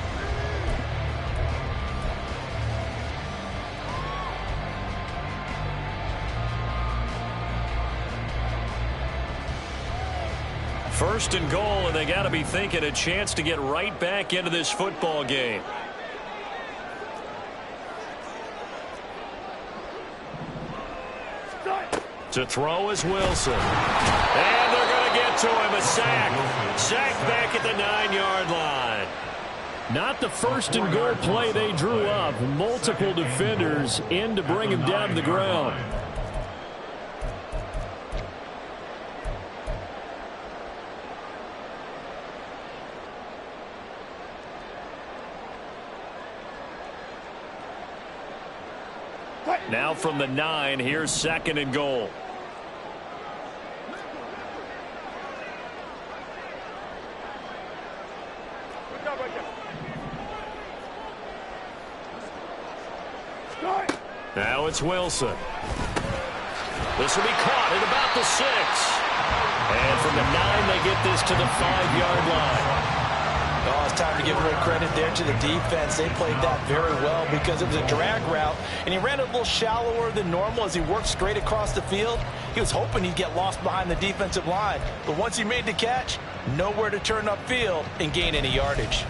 First and goal, and they got to be thinking a chance to get right back into this football game. To throw is Wilson. And they're going to get to him. A sack. Sack back at the 9-yard line. Not the first and goal play they drew up. Multiple defenders in to bring him down to the ground. Now from the 9, here's second and goal. Good job right there. Now it's Wilson. This will be caught at about the 6. And from the 9, they get this to the 5-yard line. Oh, it's time to give real credit there to the defense. They played that very well because it was a drag route, and he ran a little shallower than normal as he worked straight across the field. He was hoping he'd get lost behind the defensive line, but once he made the catch, nowhere to turn upfield and gain any yardage.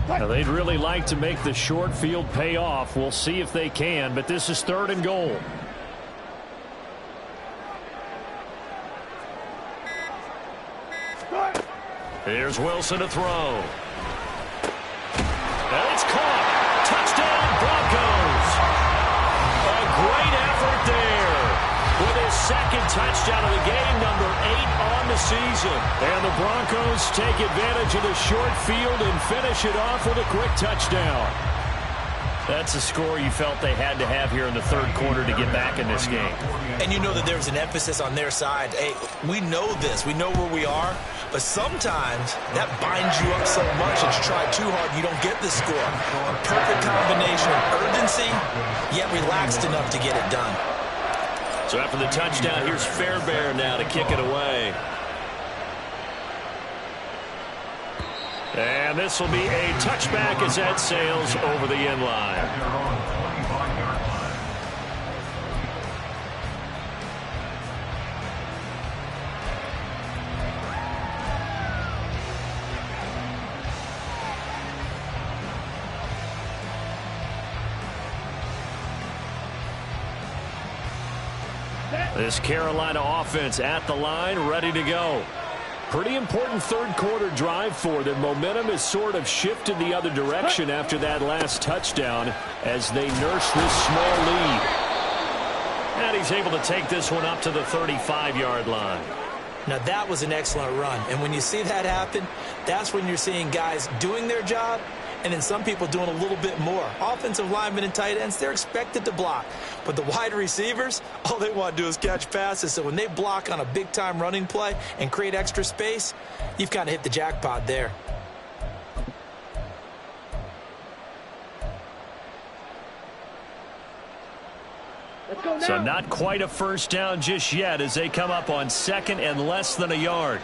Now, they'd really like to make the short field pay off. We'll see if they can, but this is third and goal. Here's Wilson to throw. And it's caught. Touchdown, Broncos. A great effort there with his second touchdown of the game, number 8 on the season. And the Broncos take advantage of the short field and finish it off with a quick touchdown. That's a score you felt they had to have here in the third quarter to get back in this game. And you know that there's an emphasis on their side. Hey, we know this. We know where we are. But sometimes that binds you up so much that you try too hard, you don't get the score. A perfect combination of urgency, yet relaxed enough to get it done. So after the touchdown, here's Fairbairn now to kick it away. And this will be a touchback as that sails over the end line. At their own 25-yard line. This Carolina offense at the line, ready to go. Pretty important third quarter drive for them. Momentum has sort of shifted the other direction after that last touchdown as they nurse this small lead. And he's able to take this one up to the 35-yard line. Now, that was an excellent run. And when you see that happen, that's when you're seeing guys doing their job and then some people doing a little bit more. Offensive linemen and tight ends, they're expected to block. But the wide receivers, all they want to do is catch passes. So when they block on a big-time running play and create extra space, you've kind of hit the jackpot there. So not quite a first down just yet as they come up on 2nd and less than a yard.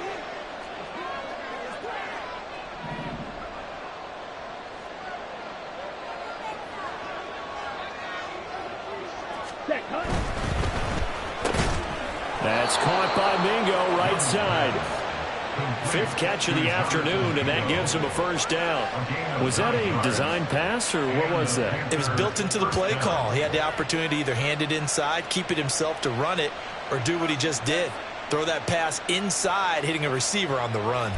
That's caught by Mingo, right side. 5th catch of the afternoon, and that gives him a first down. Was that a design pass, or what was that? It was built into the play call. He had the opportunity to either hand it inside, keep it himself to run it, or do what he just did. Throw that pass inside, hitting a receiver on the run.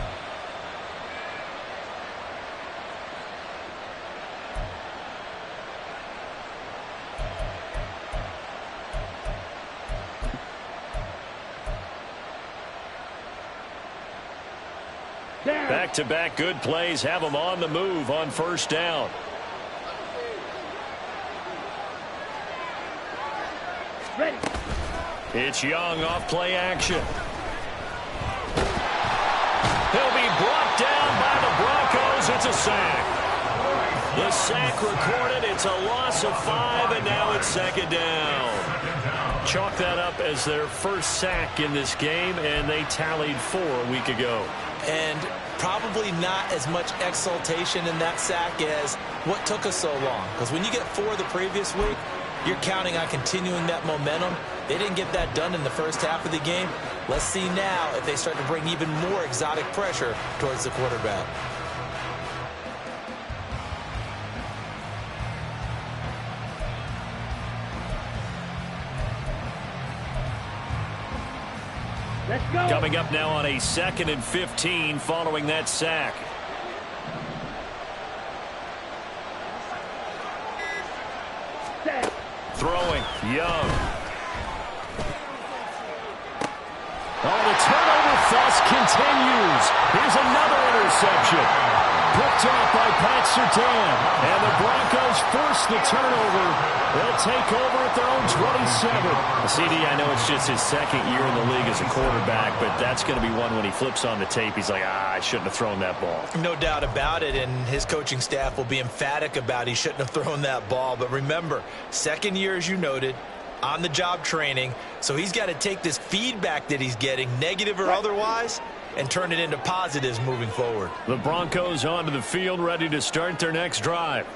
Back-to-back good plays have them on the move on first down. Ready. It's Young off play action. He'll be brought down by the Broncos. It's a sack. The sack recorded. It's a loss of 5, and now it's 2nd down. Chalk that up as their first sack in this game, and they tallied 4 a week ago. And probably not as much exultation in that sack as what took us so long. Because when you get 4 the previous week, you're counting on continuing that momentum. They didn't get that done in the first half of the game. Let's see now if they start to bring even more exotic pressure towards the quarterback. Let's go. Coming up now on a 2nd and 15 following that sack. Set. Throwing, Young. Oh, the turnover fuss continues. Here's another interception. Picked off by Pat Surtain. And the Broncos force the turnover. They'll take over at their own 27. CD, I know it's just his 2nd year in the league as a quarterback, but that's going to be one when he flips on the tape. He's like, I shouldn't have thrown that ball. No doubt about it, and his coaching staff will be emphatic about he shouldn't have thrown that ball. But remember, 2nd year, as you noted, on-the-job training. So he's got to take this feedback that he's getting, negative or otherwise, and turn it into positives moving forward. The Broncos onto the field, ready to start their next drive.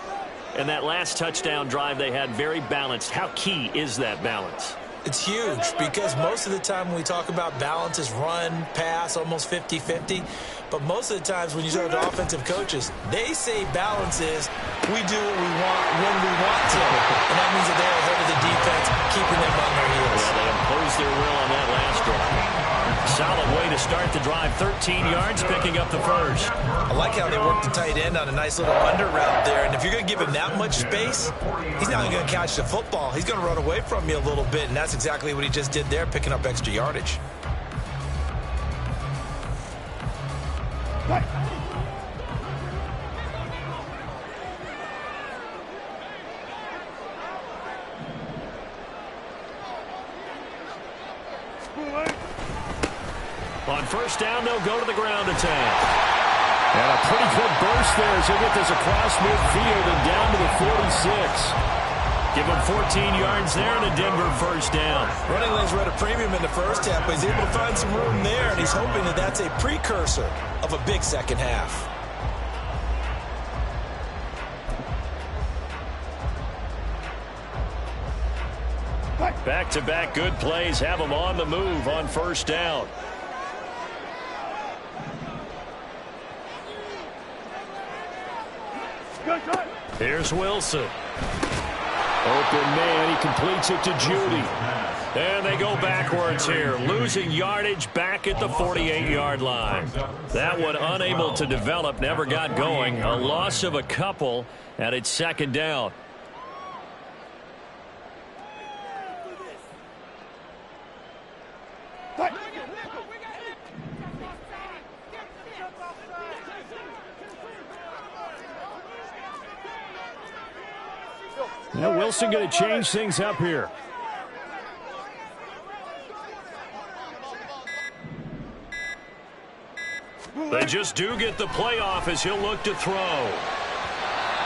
And that last touchdown drive they had very balanced. How key is that balance? It's huge because most of the time when we talk about balance is run, pass, almost 50-50. But most of the times when you talk to offensive coaches, they say balance is we do what we want when we want to. And that means that they're ahead of the defense, keeping them on their heels. Yeah, they imposed their will on that last drive. Solid way to start the drive. 13 yards, picking up the first. I like how they worked the tight end on a nice little under route there. And if you're going to give him that much space, he's not going to catch the football. He's going to run away from you a little bit, and that's exactly what he just did there, picking up extra yardage. On first down, they'll go to the ground attack. And a pretty good burst there as they get this across midfield and down to the 46. Give him 14 yards there and a Denver first down. Running lanes were at a premium in the first half, but he's able to find some room there, and he's hoping that that's a precursor of a big second half. Back-to-back good plays have them on the move on first down. Here's Wilson. Open man, he completes it to Judy. And they go backwards here, losing yardage back at the 48-yard line. That one unable to develop, never got going. A loss of a couple, and it's second down. Now Wilson going to change things up here. They just do get the playoff as he'll look to throw.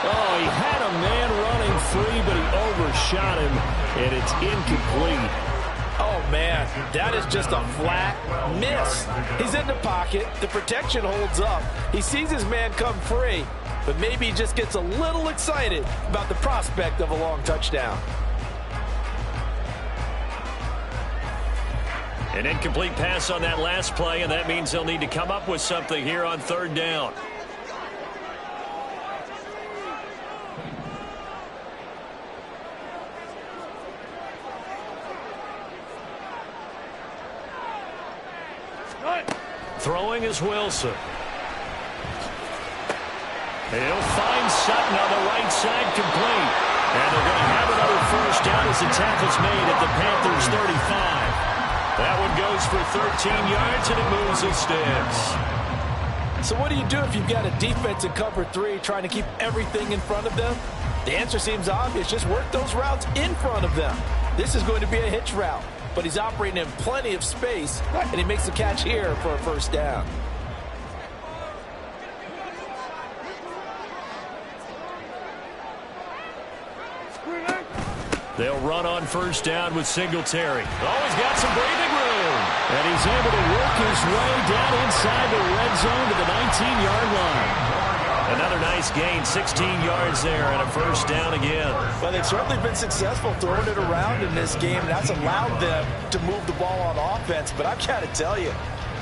Oh, he had a man running free, but he overshot him, and it's incomplete. Oh, man, that is just a flat miss. He's in the pocket. The protection holds up. He sees his man come free, but maybe he just gets a little excited about the prospect of a long touchdown. An incomplete pass on that last play, and that means they'll need to come up with something here on third down. Throwing is Wilson. He'll find Sutton on the right side, complete. And they're going to have another first down as the tackle's made at the Panthers' 35. That one goes for 13 yards, and it moves the sticks. So what do you do if you've got a defense in cover 3 trying to keep everything in front of them? The answer seems obvious. Just work those routes in front of them. This is going to be a hitch route, but he's operating in plenty of space, and he makes the catch here for a first down. They'll run on first down with Singletary. Oh, he's got some breathing room. And he's able to work his way down inside the red zone to the 19-yard line. Another nice gain, 16 yards there, and a first down again. Well, they've certainly been successful throwing it around in this game. That's allowed them to move the ball on offense. But I've got to tell you,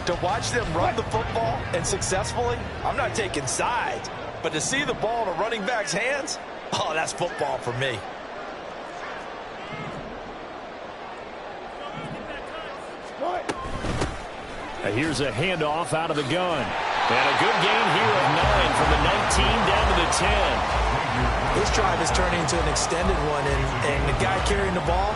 to watch them run the football and successfully, I'm not taking sides. But to see the ball in a running back's hands, oh, that's football for me. Here's a handoff out of the gun. And a good gain here of 9 from the 19 down to the 10. This drive is turning into an extended one, and the guy carrying the ball,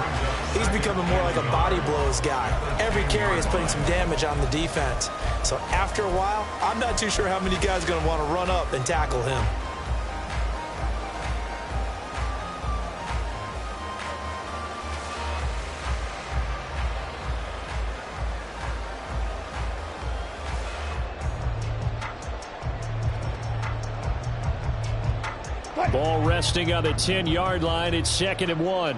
he's becoming more like a body blows guy. Every carry is putting some damage on the defense. So after a while, I'm not too sure how many guys are going to want to run up and tackle him. Ball resting on the 10-yard line. It's 2nd and 1.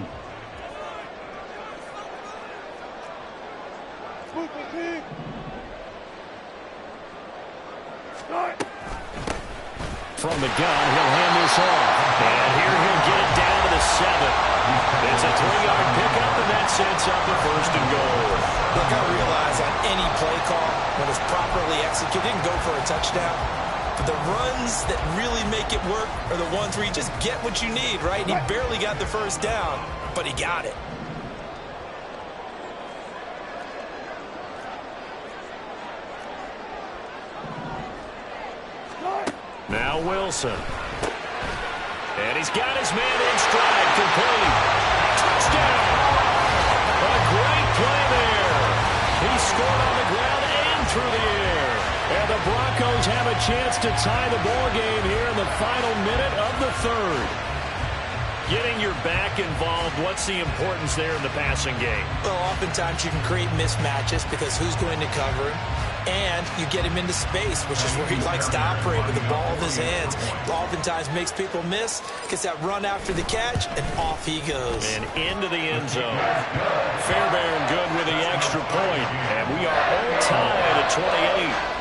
From the gun, he'll hand this off. And here he'll get it down to the 7. It's a 3-yard pickup, and that sets up the 1st and goal. Look, I realize on any play call, when it's properly executed, you can go for a touchdown. But the runs that really make it work are the ones where you just get what you need, right? And he barely got the first down, but he got it. Now Wilson. And he's got his man in stride, complete. Touchdown! A great play there. He scored on the ground and through the air. And the Broncos have a chance to tie the ball game here in the final minute of the 3rd. Getting your back involved, what's the importance there in the passing game? Well, oftentimes you can create mismatches because who's going to cover him? And you get him into space, which is where he likes to operate with the ball in his hands. Oftentimes makes people miss, gets that run after the catch, and off he goes. And into the end zone. Fairbairn good with the extra point. And we are all tied at 28.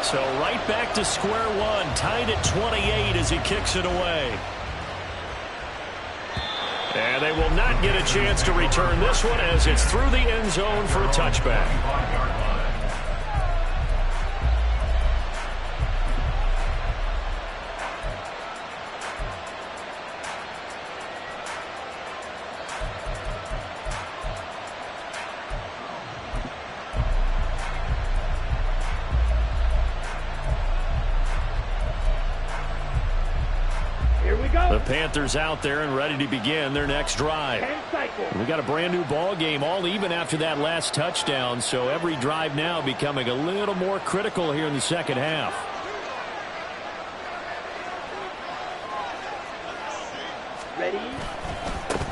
So right back to square one, tied at 28 as he kicks it away. And they will not get a chance to return this one as it's through the end zone for a touchback. The Panthers out there and ready to begin their next drive. We got a brand new ball game, all even after that last touchdown, so every drive now becoming a little more critical here in the second half. Ready?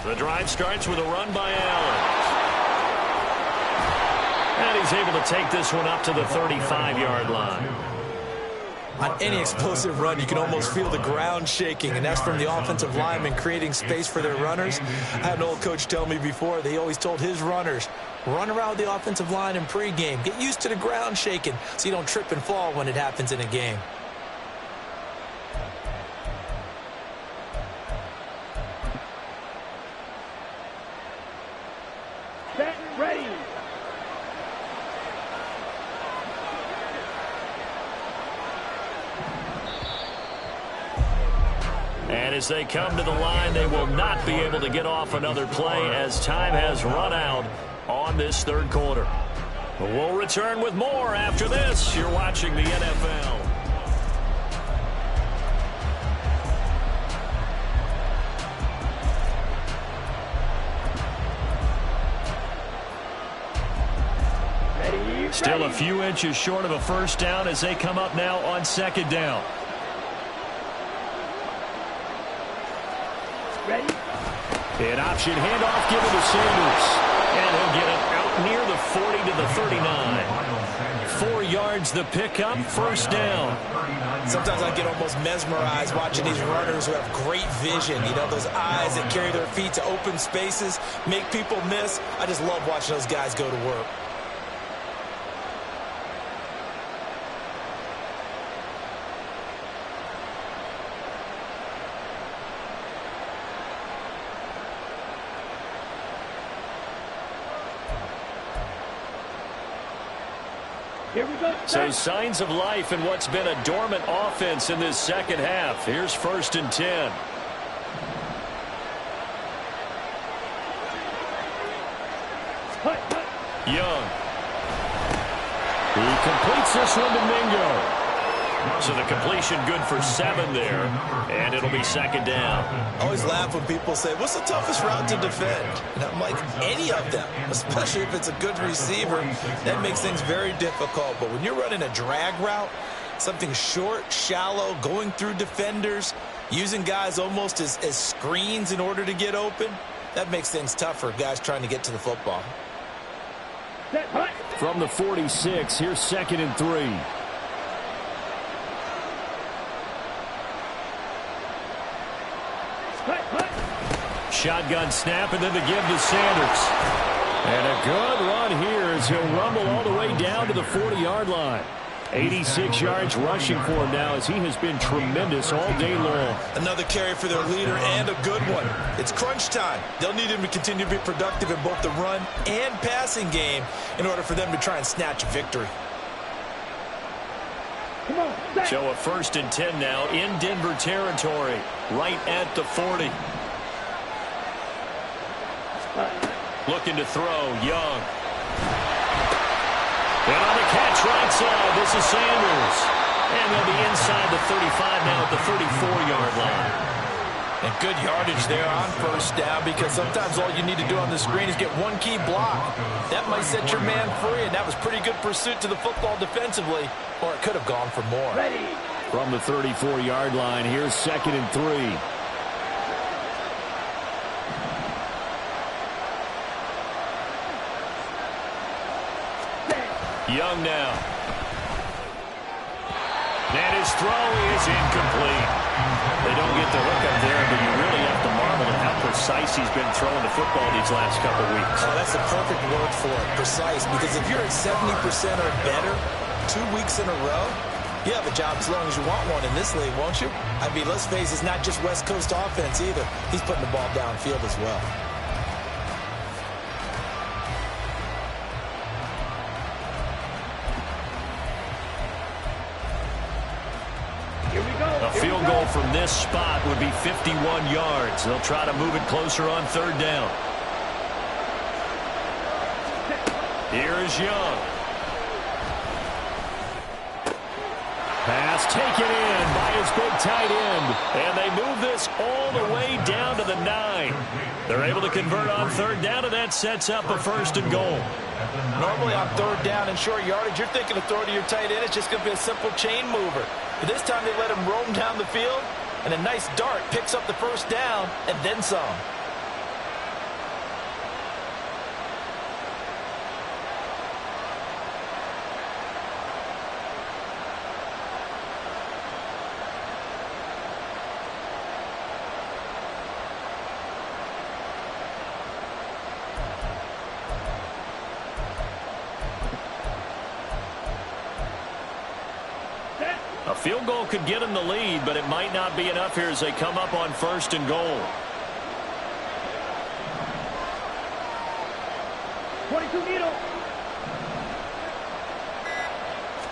The drive starts with a run by Allen. And he's able to take this one up to the 35-yard line. On any explosive run, you can almost feel the ground shaking, and that's from the offensive linemen creating space for their runners. I had an old coach tell me before, they always told his runners, run around the offensive line in pregame. Get used to the ground shaking so you don't trip and fall when it happens in a game. Set, ready. And as they come to the line, they will not be able to get off another play as time has run out on this third quarter. We'll return with more after this. You're watching the NFL. Ready, Still a ready. few inches short of a first down as they come up now on second down. Ready? An option handoff given to Sanders. And he'll get it out near the 40 to the 39. 4 yards the pickup, first down. Sometimes I get almost mesmerized watching these runners who have great vision. You know, those eyes that carry their feet to open spaces, make people miss. I just love watching those guys go to work. Here we go. So signs of life in what's been a dormant offense in this second half. Here's 1st and 10. Hut, hut. Young. He completes this one to Mingo. So the completion good for 7 there. And it'll be second down. I always laugh when people say, what's the toughest route to defend? And I'm like, any of them, especially if it's a good receiver. That makes things very difficult. But when you're running a drag route, something short, shallow, going through defenders, using guys almost as screens in order to get open, that makes things tougher, guys trying to get to the football. Set, hut. From the 46, here's 2nd and 3. Hut, hut. Shotgun snap and then the give to Sanders. And a good run here as he'll rumble all the way down to the 40-yard line. 86 yards rushing for him now as he has been tremendous all day long. Another carry for their leader and a good one. It's crunch time. They'll need him to continue to be productive in both the run and passing game in order for them to try and snatch a victory. Come on, set. So a 1st and 10 now in Denver territory, right at the 40. Looking to throw, Young. And on the catch right side, this is Sanders. And they'll be inside the 35 now at the 34-yard line. And good yardage there on first down because sometimes all you need to do on the screen is get one key block. That might set your man free, and that was pretty good pursuit to the football defensively, or it could have gone for more. Ready. From the 34-yard line, here's 2nd and 3. Young now. And his throw is incomplete. They don't get the hook up there, but you really have to marvel at how precise he's been throwing the football these last couple weeks. Oh, that's the perfect word for it, precise, because if you're at 70% or better 2 weeks in a row, you have a job as long as you want one in this league, won't you? I mean, let's face it, it's not just West Coast offense either. He's putting the ball downfield as well. A field goal from this spot would be 51 yards. They'll try to move it closer on 3rd down. Here is Young. Pass taken in by his big tight end. And they move this all the way down to the 9. They're able to convert on third down, and that sets up a 1st and goal. Normally on third down and short yardage, you're thinking of throwing to your tight end. It's just going to be a simple chain mover. But this time they let him roam down the field, and a nice dart picks up the 1st down and then some. A field goal could get them the lead, but it might not be enough here as they come up on 1st and goal. 22 needle.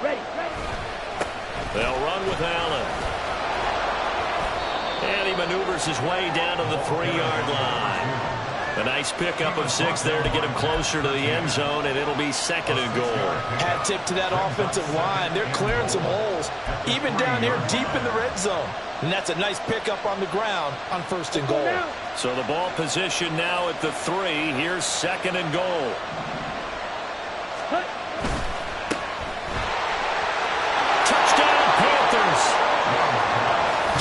Ready. They'll run with Allen. And he maneuvers his way down to the 3-yard line. A nice pickup of 6 there to get him closer to the end zone, and it'll be 2nd and goal. Hat tip to that offensive line. They're clearing some holes, even down here deep in the red zone. And that's a nice pickup on the ground on 1st and goal. So the ball position now at the 3. Here's 2nd and goal. Touchdown, Panthers.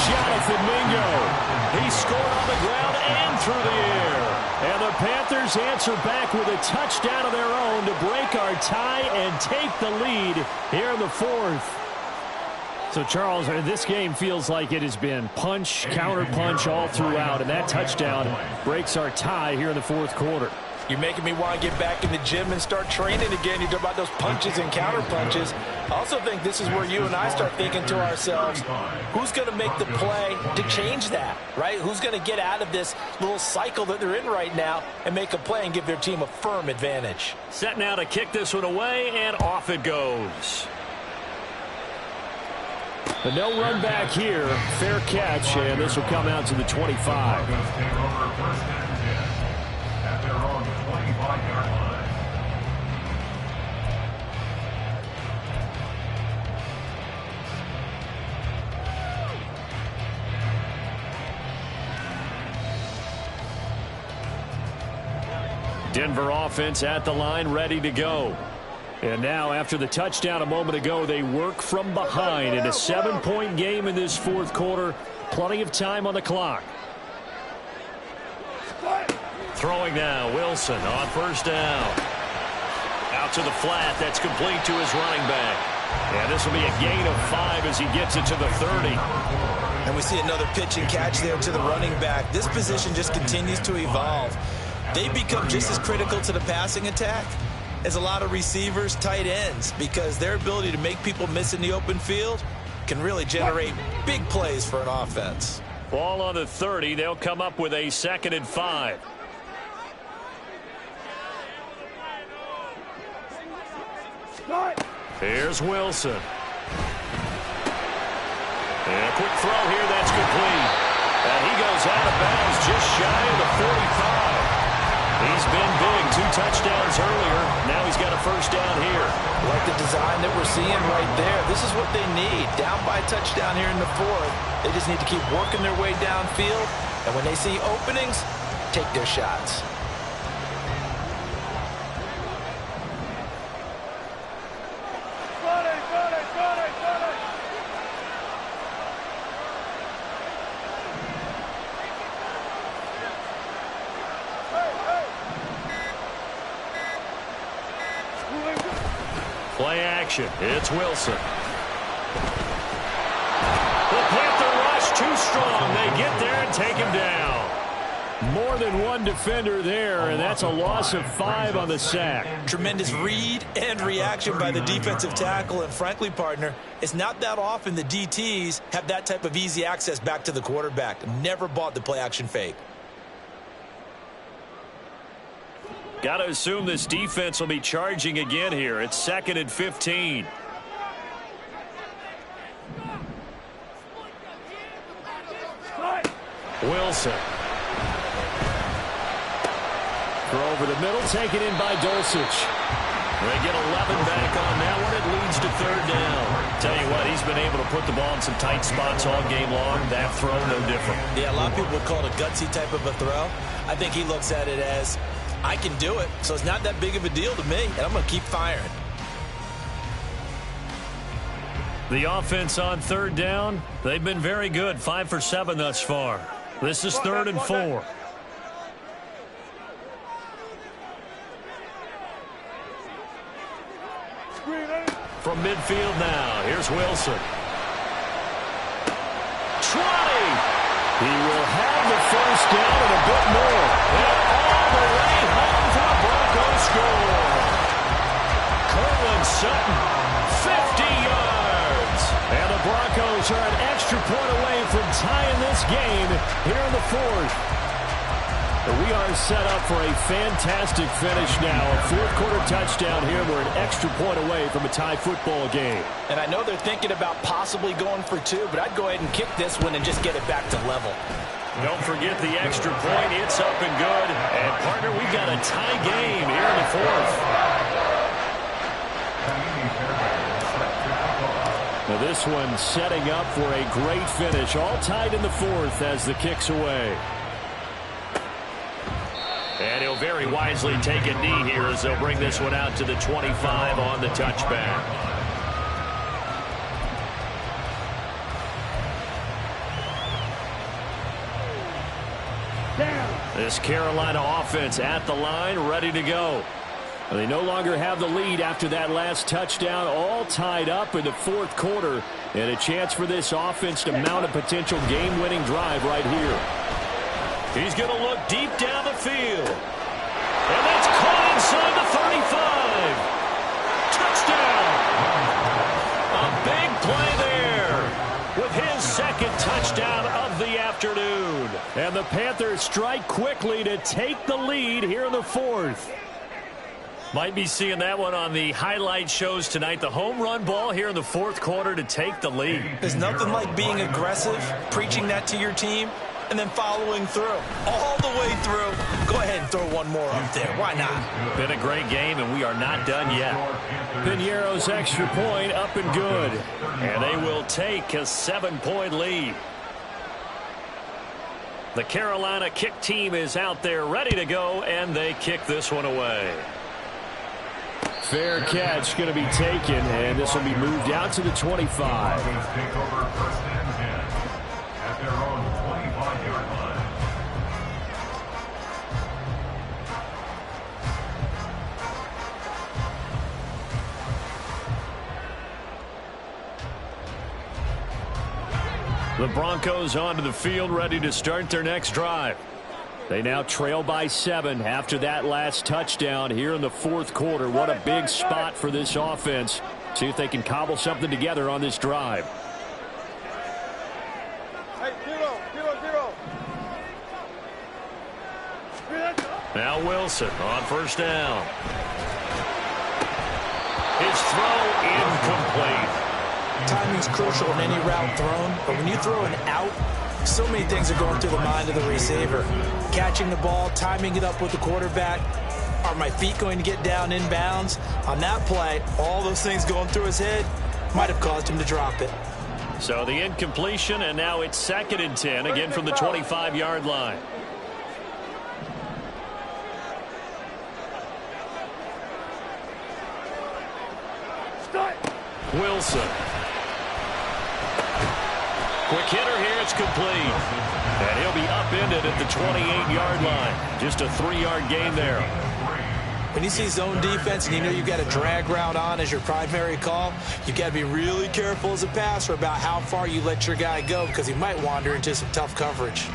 Jonathan Mingo. He scored on the ground and through the air. And the Panthers answer back with a touchdown of their own to break our tie and take the lead here in the 4th. So, Charles, this game feels like it has been punch, counter punch all throughout, and that touchdown breaks our tie here in the 4th quarter. You're making me want to get back in the gym and start training again. You talk about those punches and counter punches. I also think this is where you and I start thinking to ourselves, who's going to make the play to change that, right? Who's going to get out of this little cycle that they're in right now and make a play and give their team a firm advantage? Set now to kick this one away, and off it goes. But no run back here. Fair catch, and this will come out to the 25. Take over 1st and 10 at their own 25-yard line. Denver offense at the line, ready to go. And now, after the touchdown a moment ago, they work from behind in a 7-point game in this 4th quarter. Plenty of time on the clock. Throwing now, Wilson on 1st down. Out to the flat, that's complete to his running back. And this will be a gain of 5 as he gets it to the 30. And we see another pitch and catch there to the running back. This position just continues to evolve. They become just as critical to the passing attack as a lot of receivers, tight ends, because their ability to make people miss in the open field can really generate big plays for an offense. Ball on the 30. They'll come up with a 2nd and 5. Here's Wilson. And a quick throw here, that's complete. And he goes out of bounds just shy of the 45. He's been big, 2 touchdowns earlier. Now he's got a 1st down here. Like the design that we're seeing right there. This is what they need. Down by a touchdown here in the 4th. They just need to keep working their way downfield. And when they see openings, take their shots. Play action. It's Wilson. The Panther rush too strong. They get there and take him down. More than one defender there, and that's a loss of 5 on the sack. Tremendous read and reaction by the defensive tackle. And frankly, partner, it's not that often the DTs have that type of easy access back to the quarterback. Never bought the play action fake. Got to assume this defense will be charging again here. It's 2nd and 15. Wilson. Throw over the middle, taken in by Dulcich. They get 11 back on that one. It leads to third down. Tell you what, he's been able to put the ball in some tight spots all game long. That throw, no different. Yeah, a lot of people would call it a gutsy type of a throw. I think he looks at it as, I can do it, so it's not that big of a deal to me, and I'm going to keep firing. The offense on third down, they've been very good. 5 for 7 thus far. This is 3rd and 4. From midfield now, here's Wilson. 20. He will have the first down and a bit more. And all the way home for a Broncos score. Curlin Sutton, 50 yards. And the Broncos are an extra point away from tying this game here in the 4th. We are set up for a fantastic finish now. A fourth-quarter touchdown here. We're an extra point away from a tie football game. And I know they're thinking about possibly going for 2, but I'd go ahead and kick this one and just get it back to level. Don't forget the extra point. It's up and good. And, partner, we've got a tie game here in the 4th. Now this one setting up for a great finish. All tied in the 4th as the kick's away. And he'll very wisely take a knee here as they'll bring this one out to the 25 on the touchback. This Carolina offense at the line, ready to go. They no longer have the lead after that last touchdown, all tied up in the 4th quarter, and a chance for this offense to mount a potential game-winning drive right here. He's going to look deep down the field. And that's caught inside the 35. Touchdown. A big play there with his 2nd touchdown of the afternoon. And the Panthers strike quickly to take the lead here in the 4th. Might be seeing that one on the highlight shows tonight. The home run ball here in the 4th quarter to take the lead. There's nothing like being aggressive, preaching that to your team, and then following through. All the way through. Go ahead and throw one more up there. Why not? Been a great game, and we are not done yet. Piñeiro's extra point up and good. And they will take a 7-point lead. The Carolina kick team is out there ready to go, and they kick this one away. Fair catch going to be taken, and this will be moved out to the 25. Take over 1st and 10 at their own 25-yard line. The Broncos onto the field, ready to start their next drive. They now trail by 7 after that last touchdown here in the 4th quarter. What a big spot for this offense. See if they can cobble something together on this drive. Hey, 0. Now Wilson on 1st down. His throw incomplete. Timing's crucial in any route thrown, but when you throw an out, so many things are going through the mind of the receiver. Catching the ball, timing it up with the quarterback. Are my feet going to get down inbounds? On that play, all those things going through his head might have caused him to drop it. So the incompletion, and now it's 2nd and 10, again from the 25-yard line. Wilson. Quick hitter here, it's complete. And he'll be upended at the 28-yard line. Just a 3-yard gain there. When you see zone defense and you know you've got a drag route on as your primary call, you've got to be really careful as a passer about how far you let your guy go because he might wander into some tough coverage.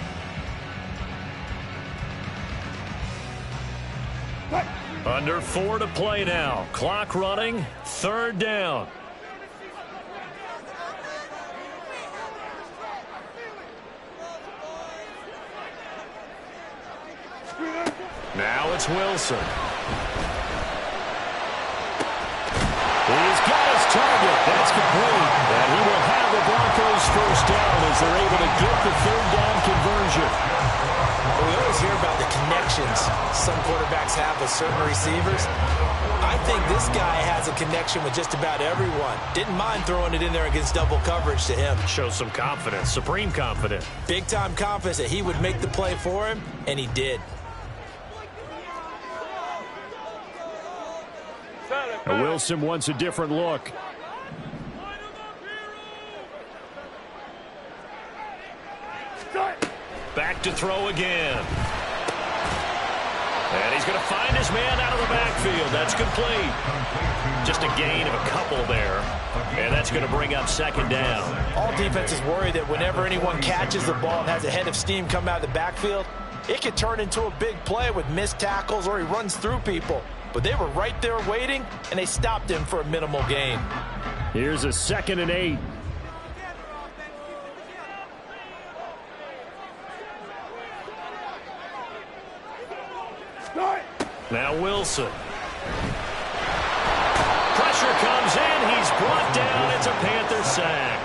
Under 4 to play now. Clock running, 3rd down. Now it's Wilson. He's got his target. That's complete. And he will have the Broncos 1st down as they're able to get the 3rd down conversion. We always hear about the connections some quarterbacks have with certain receivers. I think this guy has a connection with just about everyone. Didn't mind throwing it in there against double coverage to him. Shows some confidence, supreme confidence. Big-time confidence that he would make the play for him, and he did. Now Wilson wants a different look. Back to throw again. And he's going to find his man out of the backfield. That's complete. Just a gain of a couple there. And that's going to bring up second down. All defenses worry that whenever anyone catches the ball and has a head of steam come out of the backfield, it could turn into a big play with missed tackles or he runs through people. But they were right there waiting, and they stopped him for a minimal gain. Here's a 2nd and 8. Now Wilson. Pressure comes in. He's brought down. It's a Panther sack.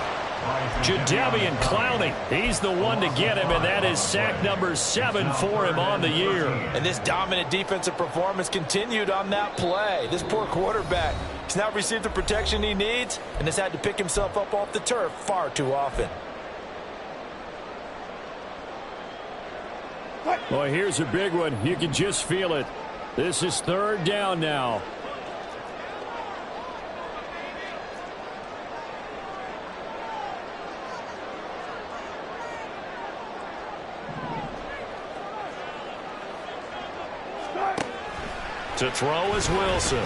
Jadeveon Clowney. He's the one to get him, and that is sack number 7 for him on the year. And this dominant defensive performance continued on that play. This poor quarterback has not received the protection he needs and has had to pick himself up off the turf far too often. Boy, here's a big one. You can just feel it. This is 3rd down now. To throw is Wilson.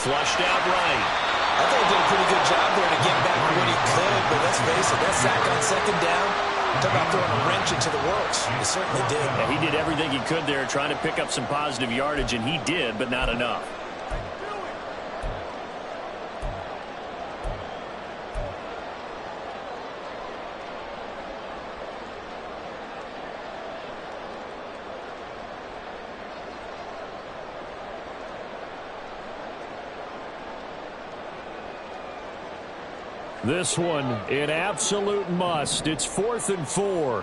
Flushed out right. I thought he did a pretty good job there to get back what he could, but let's face it, that sack on 2nd down, talk about throwing a wrench into the works. He certainly did. Yeah, he did everything he could there trying to pick up some positive yardage, and he did, but not enough. This one, an absolute must. It's 4th and 4.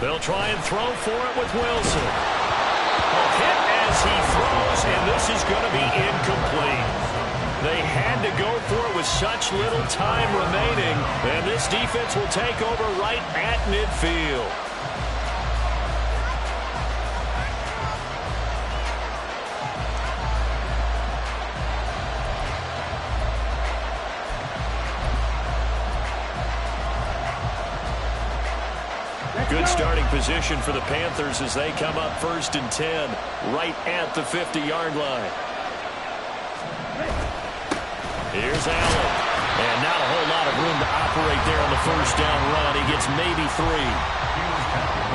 They'll try and throw for it with Wilson. A hit as he throws, and this is going to be incomplete. They had to go for it with such little time remaining, and this defense will take over right at midfield. Good starting position for the Panthers as they come up 1st and 10 right at the 50-yard line. Here's Allen. And not a whole lot of room to operate there on the 1st down run. He gets maybe 3.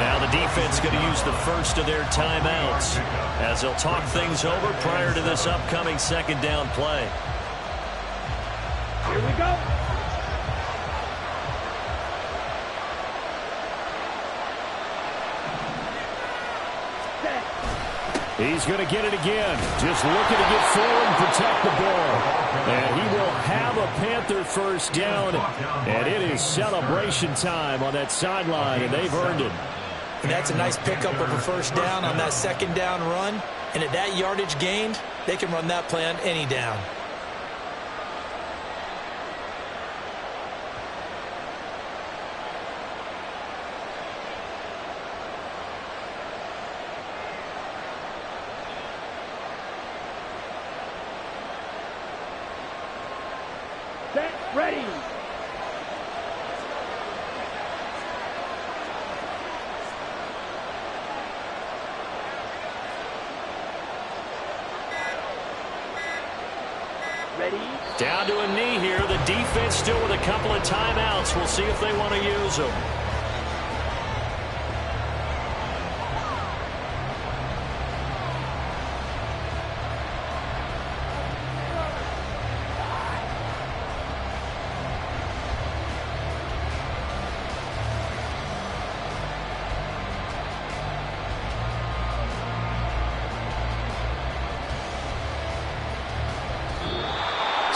Now the defense going to use the first of their timeouts as they'll talk things over prior to this upcoming 2nd down play. Here we go. He's going to get it again. Just looking to get forward and protect the ball. And he will have a Panther 1st down. And it is celebration time on that sideline, and they've earned it. And that's a nice pickup of a 1st down on that 2nd down run. And at that yardage gained, they can run that play on any down. Ready. Ready. Down to a knee here. The defense still with a couple of timeouts. We'll see if they want to use them.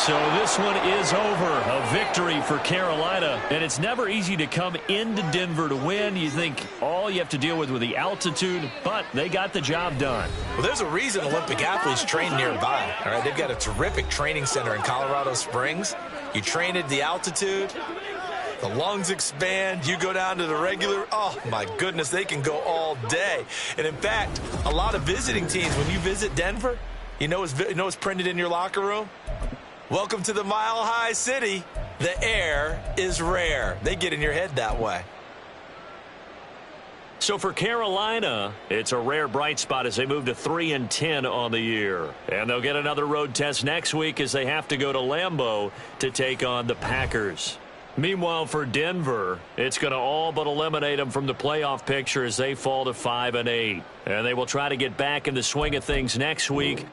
So this one is over. A victory for Carolina. And it's never easy to come into Denver to win. You think all you have to deal with the altitude, but they got the job done. Well, there's a reason Olympic athletes train nearby. All right, they've got a terrific training center in Colorado Springs. You train at the altitude, the lungs expand, you go down to the regular, oh my goodness, they can go all day. And in fact, a lot of visiting teams, when you visit Denver, you know what's printed in your locker room? Welcome to the Mile High City. The air is rare. They get in your head that way. So for Carolina, it's a rare bright spot as they move to 3-10 on the year. And they'll get another road test next week as they have to go to Lambeau to take on the Packers. Meanwhile, for Denver, it's going to all but eliminate them from the playoff picture as they fall to 5-8. And they will try to get back in the swing of things next week